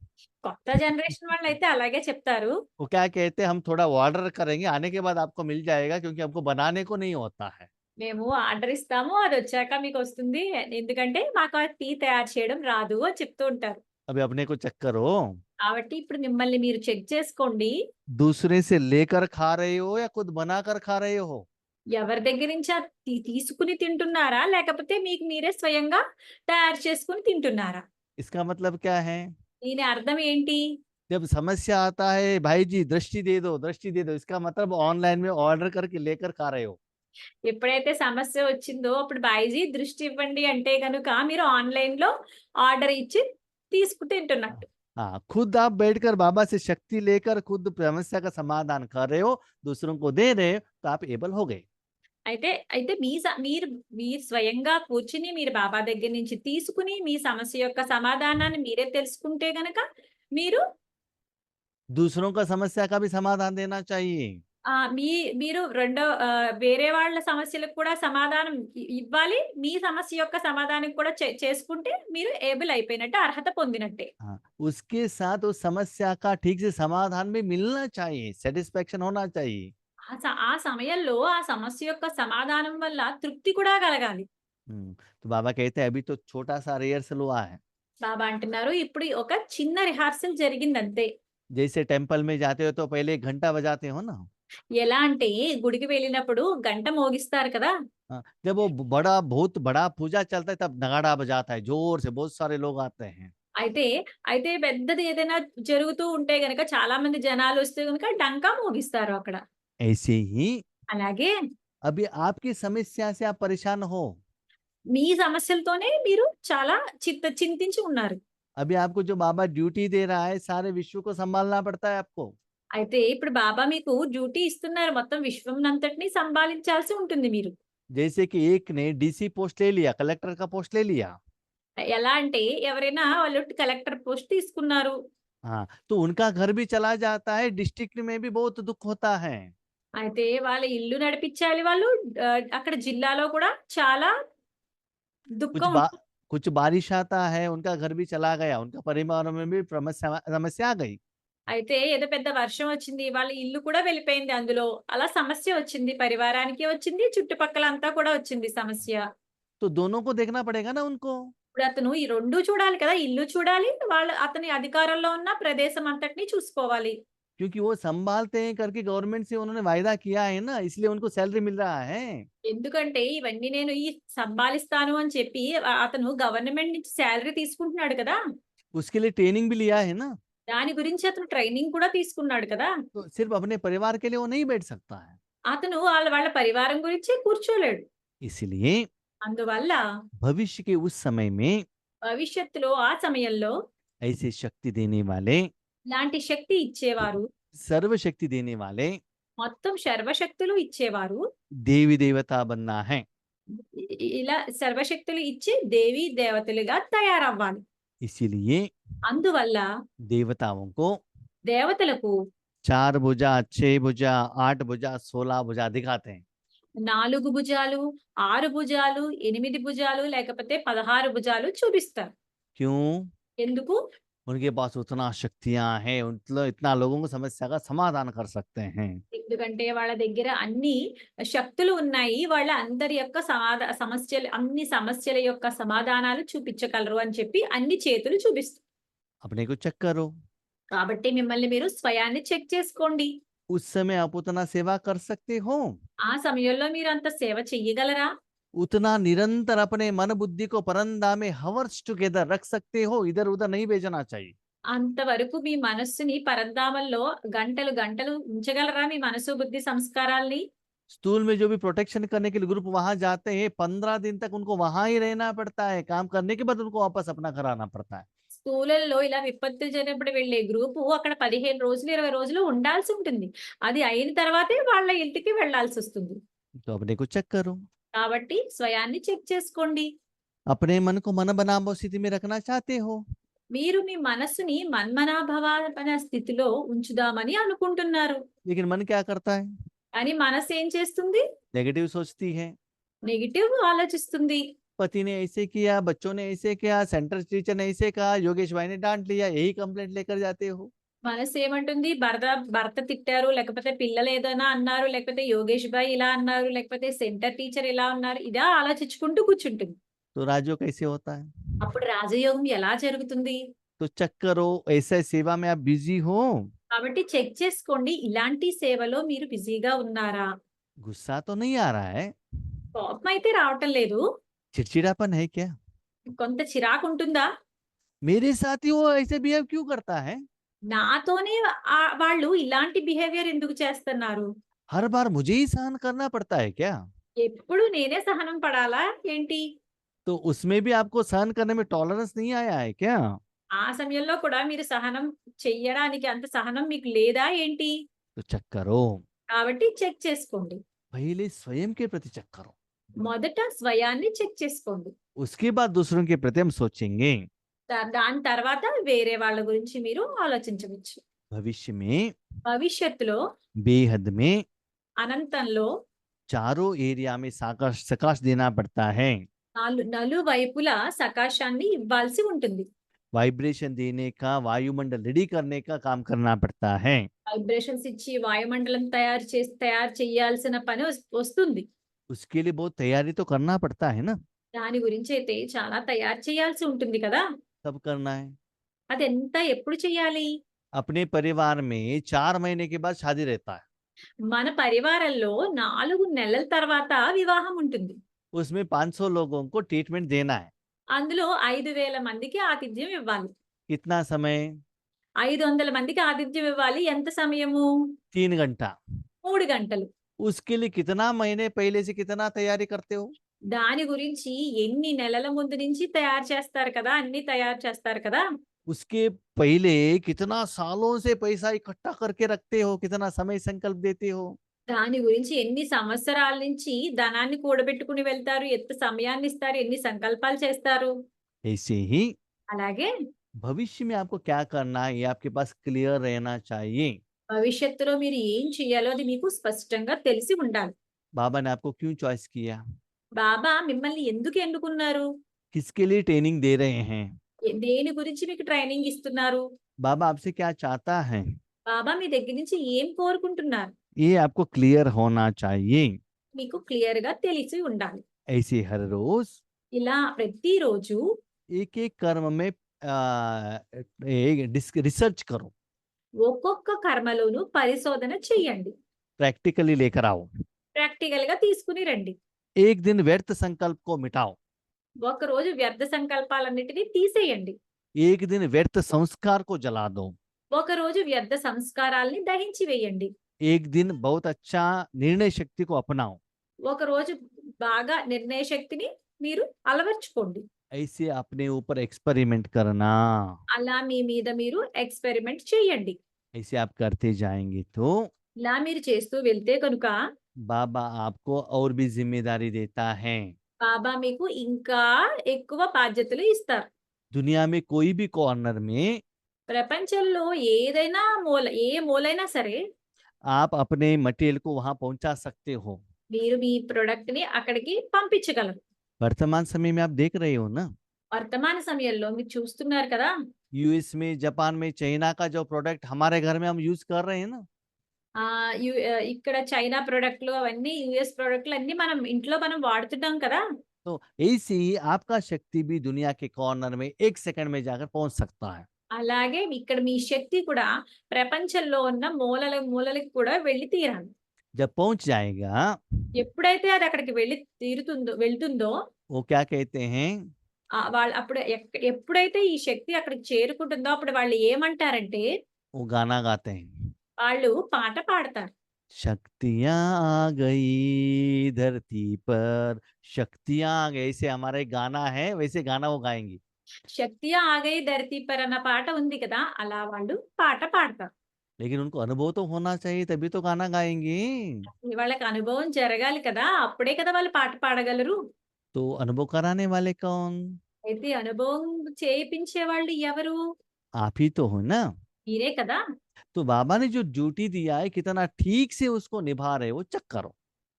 కొత్త జనరేషన్ వాళ్ళైతే అలాగే చెప్తారు. वो क्या कहते हैं हम थोड़ा ऑर्डर करेंगे, आने के बाद आपको मिल जाएगा क्योंकि हमको बनाने को नहीं होता है। మేము ఆర్డర్ ఇస్తాము. అదొచ్చాక మీకొస్తుంది. ఎందుకంటే మాకు ఆ టీ తయారు చేయడం రాదు అని చెప్తూ ఉంటారు. अभी अपने को चेक करो, కాబట్టి ఇప్పుడు మిమ్మల్ని మీరు చెక్ చేసుకోండి. दूसरे से लेकर खा रहे हो या खुद बनाकर खा रहे हो? ఎవరి దగ్గర నుంచి తీసుకుని తింటున్నారా? లేకపోతే మీకు మీరే స్వయంగా తయారు చేసుకొని తింటున్నారా? इसका मतलब क्या है? దీని అర్థం ఏంటి? जब समस्या आता है भाई जी दृष्टि दे दो, दृष्टि दे दो, इसका मतलब ऑनलाइन में ऑर्डर करके लेकर खा रहे हो। ఎప్పుడైతే సమస్య వచ్చిందో అప్పుడు బాయిజీ దృష్టి ఇవ్వండి అంటే గనుక మీరు ఆన్‌లైన్‌లో ఆర్డర్ ఇచ్చి తింటున్నట్టు. हाँ, खुद आप बैठकर बाबा से शक्ति लेकर खुद समस्या का समाधान कर रहे हो, दूसरों को दे रहे हो, तो आप एबल हो गए। అయితే, అయితే మీ స మీరు మీరు స్వయంగా కూర్చొని మీరు బాబా దగ్గర నుంచి తీసుకొని మీ సమస్య యొక్క సమాధానాన్ని మీరే తెలుసుకుంటే గనక మీరు दूसरों का समस्या का भी समाधान देना चाहिए। మీ మీరు వేరే వాళ్ళ సమస్యలకు కూడా సమాధానం ఇవ్వాలి. మీ సమస్య యొక్క సమాధానం కూడా చేసుకుంటే మీరు ఏబుల్ అయిపోయినట్టే, అర్హత పొందినట్టే. हाँ, उसके साथ उस समस्या का ठीक से समाधान भी मिलना चाहिए, सैटिस्फैक्शन होना चाहिए। ఆ సమయంలో ఆ సమస్య యొక్క సమాధానం వల్ల తృప్తి కూడా కలగాలి. तो बाबा कहते हैं अभी तो छोटा-सा रिहर्सल हुआ है। బాబా అంటున్నారు, ఇప్పుడు ఒక చిన్న రిహార్సల్ జరిగిందంతే. जैसे टेंपल में जाते हो तो पहले 1 घंटा बजाते हो ना? ఎలా అంటే గుడికి వెళ్ళినప్పుడు గంట మోగిస్తారు కదా! हाँ, जब वो बहुत बड़ा पूजा चलता है तब नगाड़ा बजाता है, ज़ोर से बहुत सारे लोग आते हैं। అయితే, అయితే పెద్దది ఏదైనా జరుగుతూ ఉంటే గనక చాలా మంది జనాలొస్తే గనక డంకా మోగిస్తారు అక్కడ. ऐसे ही అలాగే अभी आपकी समस्या से आप परेशान हो, మీ సమస్యలతోనే మీరు చాలా చింతించి ఉన్నారు. अभी आपको जो बाबा ड्यूटी दे रहा है, सारे विश्व को सँभालना पड़ता है आपको। అయితే ఇప్పుడు బాబా మీకు డ్యూటీ ఇస్తున్నారు. మొత్తం విశ్వంనంతటిని సంభాళించాల్సి ఉంటుంది మీరు. जैसे कि एक ने डीसी पोस्ट ले लिया, कलेक्टर का पोस्ट ले लिया। ఎలా అంటే ఎవరైనా వాళ్ళు కలెక్టర్ పోస్ట్ తీసుకున్నారు. हाँ, तो उनका घर भी चला जाता है, डिस्ट्रिक्ट में भी बहुत दुःख होता है। అయితే వాళ్ళ ఇల్లు నడిపించాలి వాళ్ళు. అక్కడ జిల్లాలో కూడా చాలా कुछ దుఃఖం बा कुछ बारिश आता है, उनका घर भी चला गया, उनका परिवार में भी समस्या आ गई। అయితే ఏదో పెద్ద వర్షం వచ్చింది. వాళ్ళ ఇల్లు కూడా వెళ్ళిపోయింది అందులో. అలా సమస్య వచ్చింది. పరివారానికి వచ్చింది. చుట్టుపక్కలంతా కూడా వచ్చింది సమస్య. तो दोनों को देखना पड़ेगा ना उनको। ఇప్పుడు అతను ఈ 2 చూడాలి కదా! ఇల్లు చూడాలి. అతని అధికారంలో ఉన్న ప్రదేశం అంతటిని చూసుకోవాలి. क्योंकि वो सँभालते हैं करके गवर्नमेंट से उन्होंने वायदा किया है ना, इसलिए उनको सैलरी मिल रहा है। ఎందుకంటే ఇవన్నీ నేను సంభాలిస్తాను అని చెప్పి అతను గవర్నమెంట్ నుంచి సాలరీ తీసుకుంటున్నాడు కదా! उसके लिए ट्रेनिंग भी लिया है ना, దాని గురించి అతను ట్రైనింగ్ కూడా తీసుకున్నాడు కదా! तो सिर्फ अपने परिवार के लिए वो नहीं बैठ सकता है। అతను వాళ్ళ పరివారం గురించి కూర్చోలేడు. इसलिए అందువల్ల भविष्य के उस समय में భవిష్యత్తులో ఆ సమయంలో ऐसे शक्ति देने वाले, ఇలాంటి శక్తి ఇచ్చేవారు, सर्व शक्ति देने वाले మొత్తం సర్వశక్తులు ఇచ్చేవారు, देवी देवता बनना है। ఇలా సర్వశక్తులు ఇచ్చి దేవీ దేవతలుగా తయారవ్వాలి. इसीलिए అందువల్ల देवताओं को దేవతలకు 4 भुजा, 6 भुजा, 8 भुजा, 16 भुजा दिखाते हैं। 4 భుజాలు, 6 భుజాలు, 8 భుజాలు లేకపోతే 16 భుజాలు చూపిస్తారు. क्यों? ఎందుకు? उनके पास उतना शक्तियाँ हैं, मतलब इतना लोगों को समस्या का समाधान कर सकते हैं। ఎందుకంటే వాళ్ళ దగ్గర అన్ని శక్తులు ఉన్నాయి. వాళ్ళ అందరి యొక్క అన్ని సమస్యల యొక్క సమాధానాలు చూపించగలరు అని చెప్పి అన్ని చేతులు చూపిస్తారు. अपने को चेक करो, కాబట్టి మిమ్మల్ని మీరు స్వయాన్ని చెక్ చేసుకోండి. उस समय आप उतना सेवा कर सकते हो, ఆ సమయంలో మీరు అంత సేవ చెయ్యగలరా? उतना निरंतर अपने मन बुद्धि को परंदा में हवर्स टुगेदर रख सकते हो, इधर उधर नहीं भेजना चाहिए। అంతవరకు మీ మనస్సుని పరంధామంలో గంటలు గంటలు ఉంచగలరా? మీ మనసు, బుద్ధి, సంస్కారాల్ని? स्कूल में जो भी प्रोटेक्शन करने के लिए ग्रुप वहां जाते हैं, 15 दिन तक उनको वहां ही रहना पड़ता है, काम करने के बाद उनको वापस अपना घर आना पड़ता है। స్కూలల్లో ఇలా విపత్తు జరిగినప్పుడు వెళ్ళే గ్రూపు అక్కడ 15 రోజులు, 20 రోజులు ఉండాల్సి ఉంటుంది. అది అయిన తర్వాతే వాళ్ళ ఇంటికి వెళ్ళాల్సొస్తుంది. तो अपने को चेक करो, కాబట్టి స్వయాన్ని చెక్ చేసుకోండి. अपने मन को मन बनाओ स्थिति में रखना चाहते हो, మీరు మీ మనస్సుని మన్మనాభవన స్థితిలో ఉంచుదామని అనుకుంటున్నారు. लेकिन मन क्या करता है? కానీ మనసు ఏం చేస్తుంది? नेगेटिव सोचती है। నెగెటివ్ ఆలోచిస్తుంది. पति ने ऐसे किया, बच्चों ने ऐसे किया, सेंटर टीचर ने ऐसे कहा, योगेश भाई ने डांट लिया, यही कंप्लेंट लेकर जाते हो। మనసు ఏమంటుంది? భర్త తిట్టారు, లేకపోతే పిల్లలు ఏదైనా అన్నారు, లేకపోతే యోగేష్ భాయ్ ఇలా అన్నారు, లేకపోతే సెంటర్ టీచర్ ఇలా ఉన్నారు. ఇదా ఆలోచించుకుంటూ కూర్చుంటుంది. तो राजयोग कैसे होता है? అప్పుడు రాజయోగం ఎలా జరుగుతుంది? तो चेक करो, ऐसा सेवा में आप बिजी हो, కాబట్టి చెక్ చేసుకోండి. ఇలాంటి సేవలో మీరు బిజీగా ఉన్నారా? गुस्सा तो नहीं आ रहा है, కోపం అయితే రావటం లేదు. चिड़चिड़ापन है क्या? కొంత చిరాకుంటుందా? मेरे साथ ही वो ऐसे बिहेव क्यों करता है? నాతోనే వాళ్ళు ఇలాంటి బిహేవియర్ ఎందుకు చేస్తున్నారు? हर बार मुझे ही सहन करना पड़ता है क्या? ఎప్పుడు నేనే సహనం పడాలా ఏంటి? तो उसमें भी आपको सहन करने में टॉलरेंस नहीं आया है क्या? ఆ సమయంలో కూడా మీరు సహనం చెయ్యడానికి అంత సహనం మీకు లేదా ఏంటి? तो चेक करो, కాబట్టి చెక్ చేసుకోండి. पहले स्वयं के प्रति चेक करो, మొదట స్వయాన్ని చెక్ చేసుకోండి. उसके बाद दूसरों के प्रति हम सोचेंगे। దాని తర్వాత వేరే వాళ్ళ గురించి మీరు ఆలోచించవచ్చు. भविष्य में, భవిష్యత్తులో, बेहद में, అనంతంలో चारों एरिया में साकाश सकाश देना पड़ता है। నలువైపులా సకాశాన్ని ఇవ్వాల్సి ఉంటుంది. वाइब्रेशन देने का, वायुमंडल रेडी करने का काम करना पड़ता है। వైబ్రేషన్స్ ఇచ్చి వాయుమండలం తయారు చేయాల్సిన పని వస్తుంది. उसके लिए बहुत तैयारी तो करना पड़ता है ना, దాని గురించైతే చాలా తయారు చేయాల్సి ఉంటుంది కదా! कब करना है? అదెంత ఎప్పుడు చేయాలి? अपने परिवार में 4 महीने के बाद शादी रहता है, మన పరివారంలో 4 నెలల తర్వాత వివాహం ఉంటుంది. उसमें 500 लोगों को ट्रीटमेंट देना है। అందులో 5,000 మందికి ఆతిథ్యం ఇవ్వాలి. कितना समय? 500 మందికి ఆతిథ్యం ఇవ్వాలి. ఎంత సమయము? 3 घंटा। 3 గంటలు. उसके लिए कितना महीने पहले से कितना तैयारी करते हो? దాని గురించి ఎన్ని నెలల ముందు నుంచి తయారు చేస్తారు కదా! అన్నీ తయారు చేస్తారు కదా! उसके पहले कितना सालों से पैसा इकट्ठा करके रखते हो, कितना समय संकल्प देते हो? దాని గురించి ఎన్ని సంవత్సరాల నుంచి ధనాన్ని కూడబెట్టుకుని వెళ్తారు, ఎంత సమయాన్ని ఇస్తారు, ఎన్ని సంకల్పాలు చేస్తారు. ऐसे ही అలాగే भविष्य में आपको क्या करना है, ये आपके पास क्लियर रहना चाहिए। భవిష్యత్తులో మీరు ఏం చేయాలో అది మీకు స్పష్టంగా తెలిసి ఉండాలి. बाबा ने आपको क्यों चॉइस किया? బాబా మిమ్మల్ని ఎందుకు ఎన్నుకున్నారు? किसके लिए ट्रेनिंग दे रहे हैं? దేని గురించి మీకు ట్రైనింగ్ ఇస్తున్నారు? बाबा आपसे क्या चाहता है? బాబా మీ దగ్గర నుంచి ఏం కోరుకుంటున్నారు? ये आपको क्लियर होना चाहिए। మీకు క్లియర్‌గా తెలిసి ఉండాలి. ऐसे हर रोज ఇలా ప్రతిరోజు एक-एक कर्म में रिसर्च करो, ఒక్కొక్క కర్మలోను పరిశోధన చెయ్యండి. प्रैक्टिकली लेकर आओ। ప్రాక్టికల్‌గా తీసుకుని రండి. एक दिन व्यर्थ संकल्प को मिटाओ, ఒకరోజు వ్యర్థ సంకల్పాలన్నిటిని తీసేయండి. एक दिन व्यर्थ संस्कार को जला दो, ఒకరోజు వ్యర్థ సంస్కారాల్ని దహించి వేయండి. एक दिन बहुत अच्छा निर्णय शक्ति को अपनाओ। ఒకరోజు బాగా నిర్ణయ శక్తిని మీరు అలవర్చుకోండి. ऐसे अपने ऊपर एक्सपेरिमेंट करना। అలా మీ మీద మీరు ఎక్స్‌పెరిమెంట్ చేయండి. ऐसे आप करते जाएंगे तो ఇలా మీరు చేస్తూ వెళ్తే కనుక बाबा आपको और भी जिम्मेदारी देता है। బాబా మీకు ఇంకా ఎక్కువ బాధ్యతలు ఇస్తారు. दुनिया में कोई भी कॉर्नर में ప్రపంచంలో ఏదైనా ఏ మూలైనా సరే आप अपने मटेरियल को वहां पहुंचा सकते हो। మీరు మీ ప్రొడక్ట్‌ని అక్కడికి పంపించగలరు. वर्तमान समय में आप देख रहे हो ना, వర్తమాన సమయంలో మీరు చూస్తున్నారు కదా! यूएस में, जापान में, चाइना का जो प्रोडक्ट हमारे घर में हम यूज कर रहे हैं ना, ఇక్కడ చైనా ప్రొడక్ట్‌లు అవన్నీ యూఎస్ ప్రొడక్ట్‌లు అన్నీ మనం ఇంట్లో వాడుతున్నాం కదా! तो ऐसे ही आपका शक्ति भी दुनिया के कॉर्नर में 1 सेकंड में जाकर पहुंच सकता है। అలాగే ఇక్కడ మీ శక్తి కూడా ప్రపంచంలో ఉన్న మూలలకి కూడా వెళ్లి తీరాలి. जब पहुंच जाएगा, ఎప్పుడైతే అది అక్కడికి వెళ్తుందో वो क्या कहते हैं? వాళ్ళు అప్పుడు ఎప్పుడైతే ఈ శక్తి అక్కడికి చేరుకుంటుందో అప్పుడు వాళ్ళు ఏమంటారంటే वो गाना गाते हैं, వాళ్ళు పాట పాడతారు. शक्तियां आ गई धरती पर, शक्तियां आ गई। ऐसे हमारा एक गाना है, वैसे गाना वो गाएंगी। 'శక్తి ఆగై ధరతీ పర్' అన్న పాట ఉంది కదా! అలా వాళ్ళు పాట పాడతారు. लेकिन उनको अनुभव तो होना चाहिए, तभी तो गाना गाएंगी। వాళ్ళకి అనుభవం జరగాలి కదా! అప్పుడే కదా వాళ్ళు పాట పాడగలరు. तो अनुभव कराने वाले कौन? అయితే అనుభవం చేయించే వాళ్ళు ఎవరు? आप ही तो हो ना। మీరే కదా! तो बाबा ने जो ड्यूटी दिया है, कितना ठीक से उसको निभा रहे हो, चेक करो।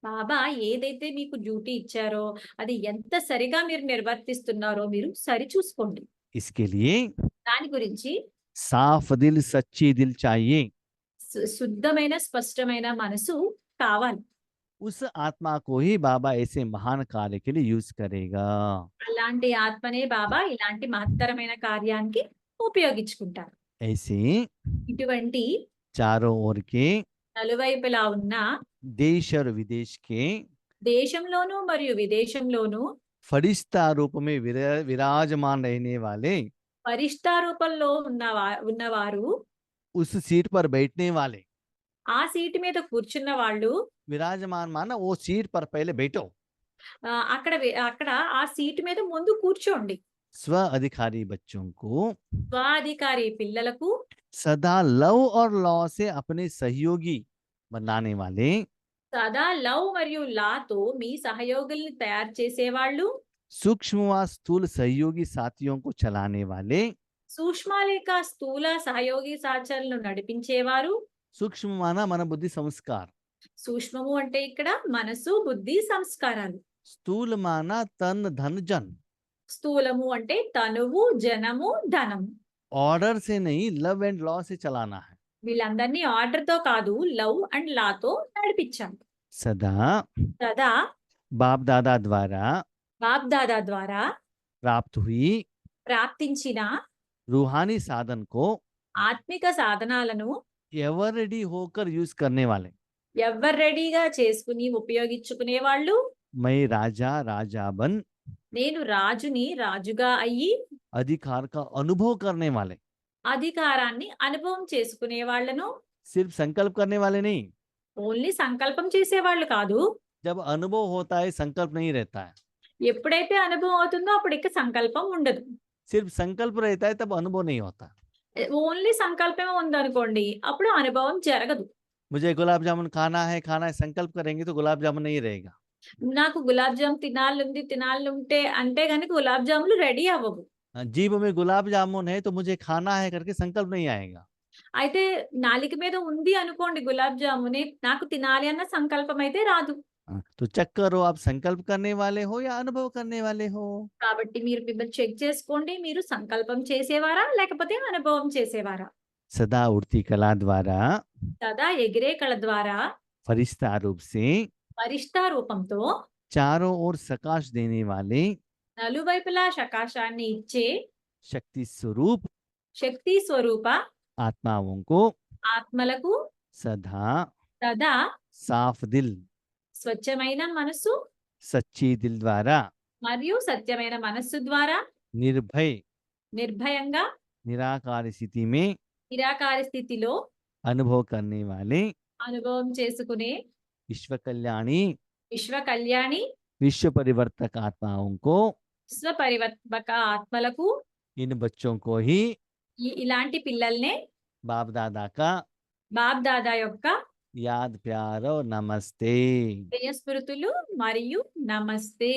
బాబా ఏదైతే మీకు డ్యూటీ ఇచ్చారో అది ఎంత సరిగా మీరు నిర్వర్తిస్తున్నారో మీరు సరిచూసుకోండి. इसके लिए దాని గురించి साफ दिल, सच्ची दिल चाहिए। శుద్ధమైన స్పష్టమైన మనసు కావాలి. उस आत्मा को ही बाबा ऐसे महान कार्य के लिए यूज करेगा। అలాంటి ఆత్మనే బాబా ఇలాంటి మహత్తరమైన కార్యానికి ఉపయోగించుకుంటారు. ऐसे ఇటువంటి चारों ओर के నలువైపులా ఉన్న देश और विदेश के దేశంలోనూ మరియు విదేశంలోనూ फरिश्ता रूप में विराजमान रहने वाले, ఫరిష్తా రూపంలో ఉన్నవారు उस सीट पर बैठने वाले, ఆ సీటు మీద కూర్చున్న వాళ్ళు विराजमान माना वो सीट पर पहले बैठो। అక్కడ ఆ సీటు మీద ముందు కూర్చోండి. स्व अधिकारी बच्चों को స్వాధికారి పిల్లలకు सदा लव और लॉ से अपने सहयोगी बनाने वाले, సదా లవ్ మరియు లాతో మీ సహయోగుల్ని తయారు చేసేవాళ్ళు, सूक्ष्म व स्थूल सहयोगी साथियों को चलाने वाले। సూక్ష్మాలేక స్థూల సహయోగి సహచరులను నడిపించేవారు. सूक्ष्म माना मन बुद्धि संस्कार, సూక్ష్మము అంటే ఇక్కడ మనసు, బుద్ధి, సంస్కారాలు. स्थूल माना तन धन जन। స్థూలము అంటే తనువు, జనము, ధనము. ऑर्डर से नहीं, लव एंड लॉ से चलाना है। వీళ్ళందరినీ ఆర్డర్‌తో కాదు, లవ్ అండ్ లాతో నడిపించాలి. सदा సదా बाप दादा द्वारा బాప్-దాదా ద్వారా प्राप्त हुई ప్రాప్తించిన रूहानी साधन को ఆత్మిక సాధనాలను एवर रेडी होकर यूज करने वाले। ఎవ్వరు రెడీగా చేసుకుని ఉపయోగించుకునేవాళ్ళు. मैं राजा राजा बन నేను రాజుని రాజుగా అయ్యి अधिकार का अनुभव करने वाले। అధికారాన్ని అనుభవం చేసుకునే వాళ్ళను. सिर्फ संकल्प करने वाले नहीं। ఓన్లీ సంకల్పం చేసేవాళ్ళు కాదు. जब अनुभव होता है संकल्प नहीं रहता है। ఎప్పుడైతే అనుభవం అవుతుందో అప్పుడు ఇక సంకల్పం ఉండదు. सिर्फ संकल्प रहता है तब अनुभव नहीं होता। ఓన్లీ సంకల్పమే ఉందనుకోండి, అప్పుడు అనుభవం జరగదు. मुझे गुलाब जामुन खाना है संकल्प करेंगे तो गुलाब जामुन नहीं रहेगा। నాకు గులాబ్ జామ్ తినాలంటే అంటే గనుక గులాబ్ జాములు రెడీ అవ్వవు. जीभ में गुलाब जामुन है तो मुझे खाना है करके संकल्प नहीं आएगा। అయితే నాలుక మీద ఉంది అనుకోండి గులాబ్ జామునే, నాకు తినాలి అన్న సంకల్పం అయితే రాదు. तो चेक करो आप संकल्प करने वाले हो या अनुभव करने वाले हो। కాబట్టి మీరు మిమ్మల్ని చెక్ చేసుకోండి. మీరు సంకల్పం చేసేవారా? లేకపోతే అనుభవం చేసేవారా? सदा उड़ती कला द्वारा సదా ఎగిరే కళ ద్వారా फरिश्ता रूप से ఫరిష్తా రూపంతో चारों ओर प्रकाश देने वाले నలువైపులా ప్రకాశాన్ని ఇచ్చే शक्ति स्वरूप శక్తి స్వరూప आत्माओं को ఆత్మలకు सदा సదా साफ दिल స్వచ్ఛమైన మనస్సు सच्ची दिल द्वारा మరియు సత్యమైన మనస్సు ద్వారా निर्भय నిర్భయంగా निराकार स्थिति में నిరాకార స్థితిలో अनुभव करने वाले అనుభవం చేసుకునే विश्व कल्याणी విశ్వ కళ్యాణి विश्व परिवर्तक आत्माओं को, విశ్వ పరివర్తక ఆత్మలకు इन बच्चों को ही ఇలాంటి పిల్లల్నే बाप दादा का బాప్ దాదా యొక్క याद प्यार और नमस्ते। ప్రియ స్మృతులు మరియు నమస్తే.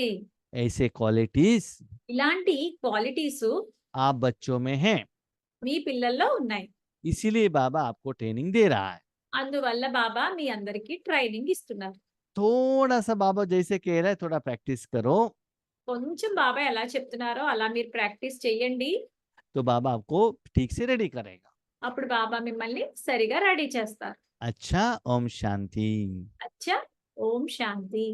ऐसे क्वालिटीज ఇలాంటి క్వాలిటీస్ आप बच्चों में हैं, మీ పిల్లల్లో ఉన్నాయి. इसीलिए बाबा आपको ट्रेनिंग दे रहा है। అందువల్ల బాబా మీ అందరికీ ట్రైనింగ్ ఇస్తున్నారు. थोड़ा सा बाबा जैसे कह रहा है थोड़ा प्रैक्टिस करो కొంచెం బాబా ఎలా చెప్తున్నారో అలా మీరు ప్రాక్టీస్ చేయండి. तो बाबा आपको ठीक से रेडी करेगा। అప్పుడు బాబా మిమ్మల్ని సరిగా రెడీ చేస్తారు. अच्छा, ओम शांति। అచ్చా, ఓం శాంతి.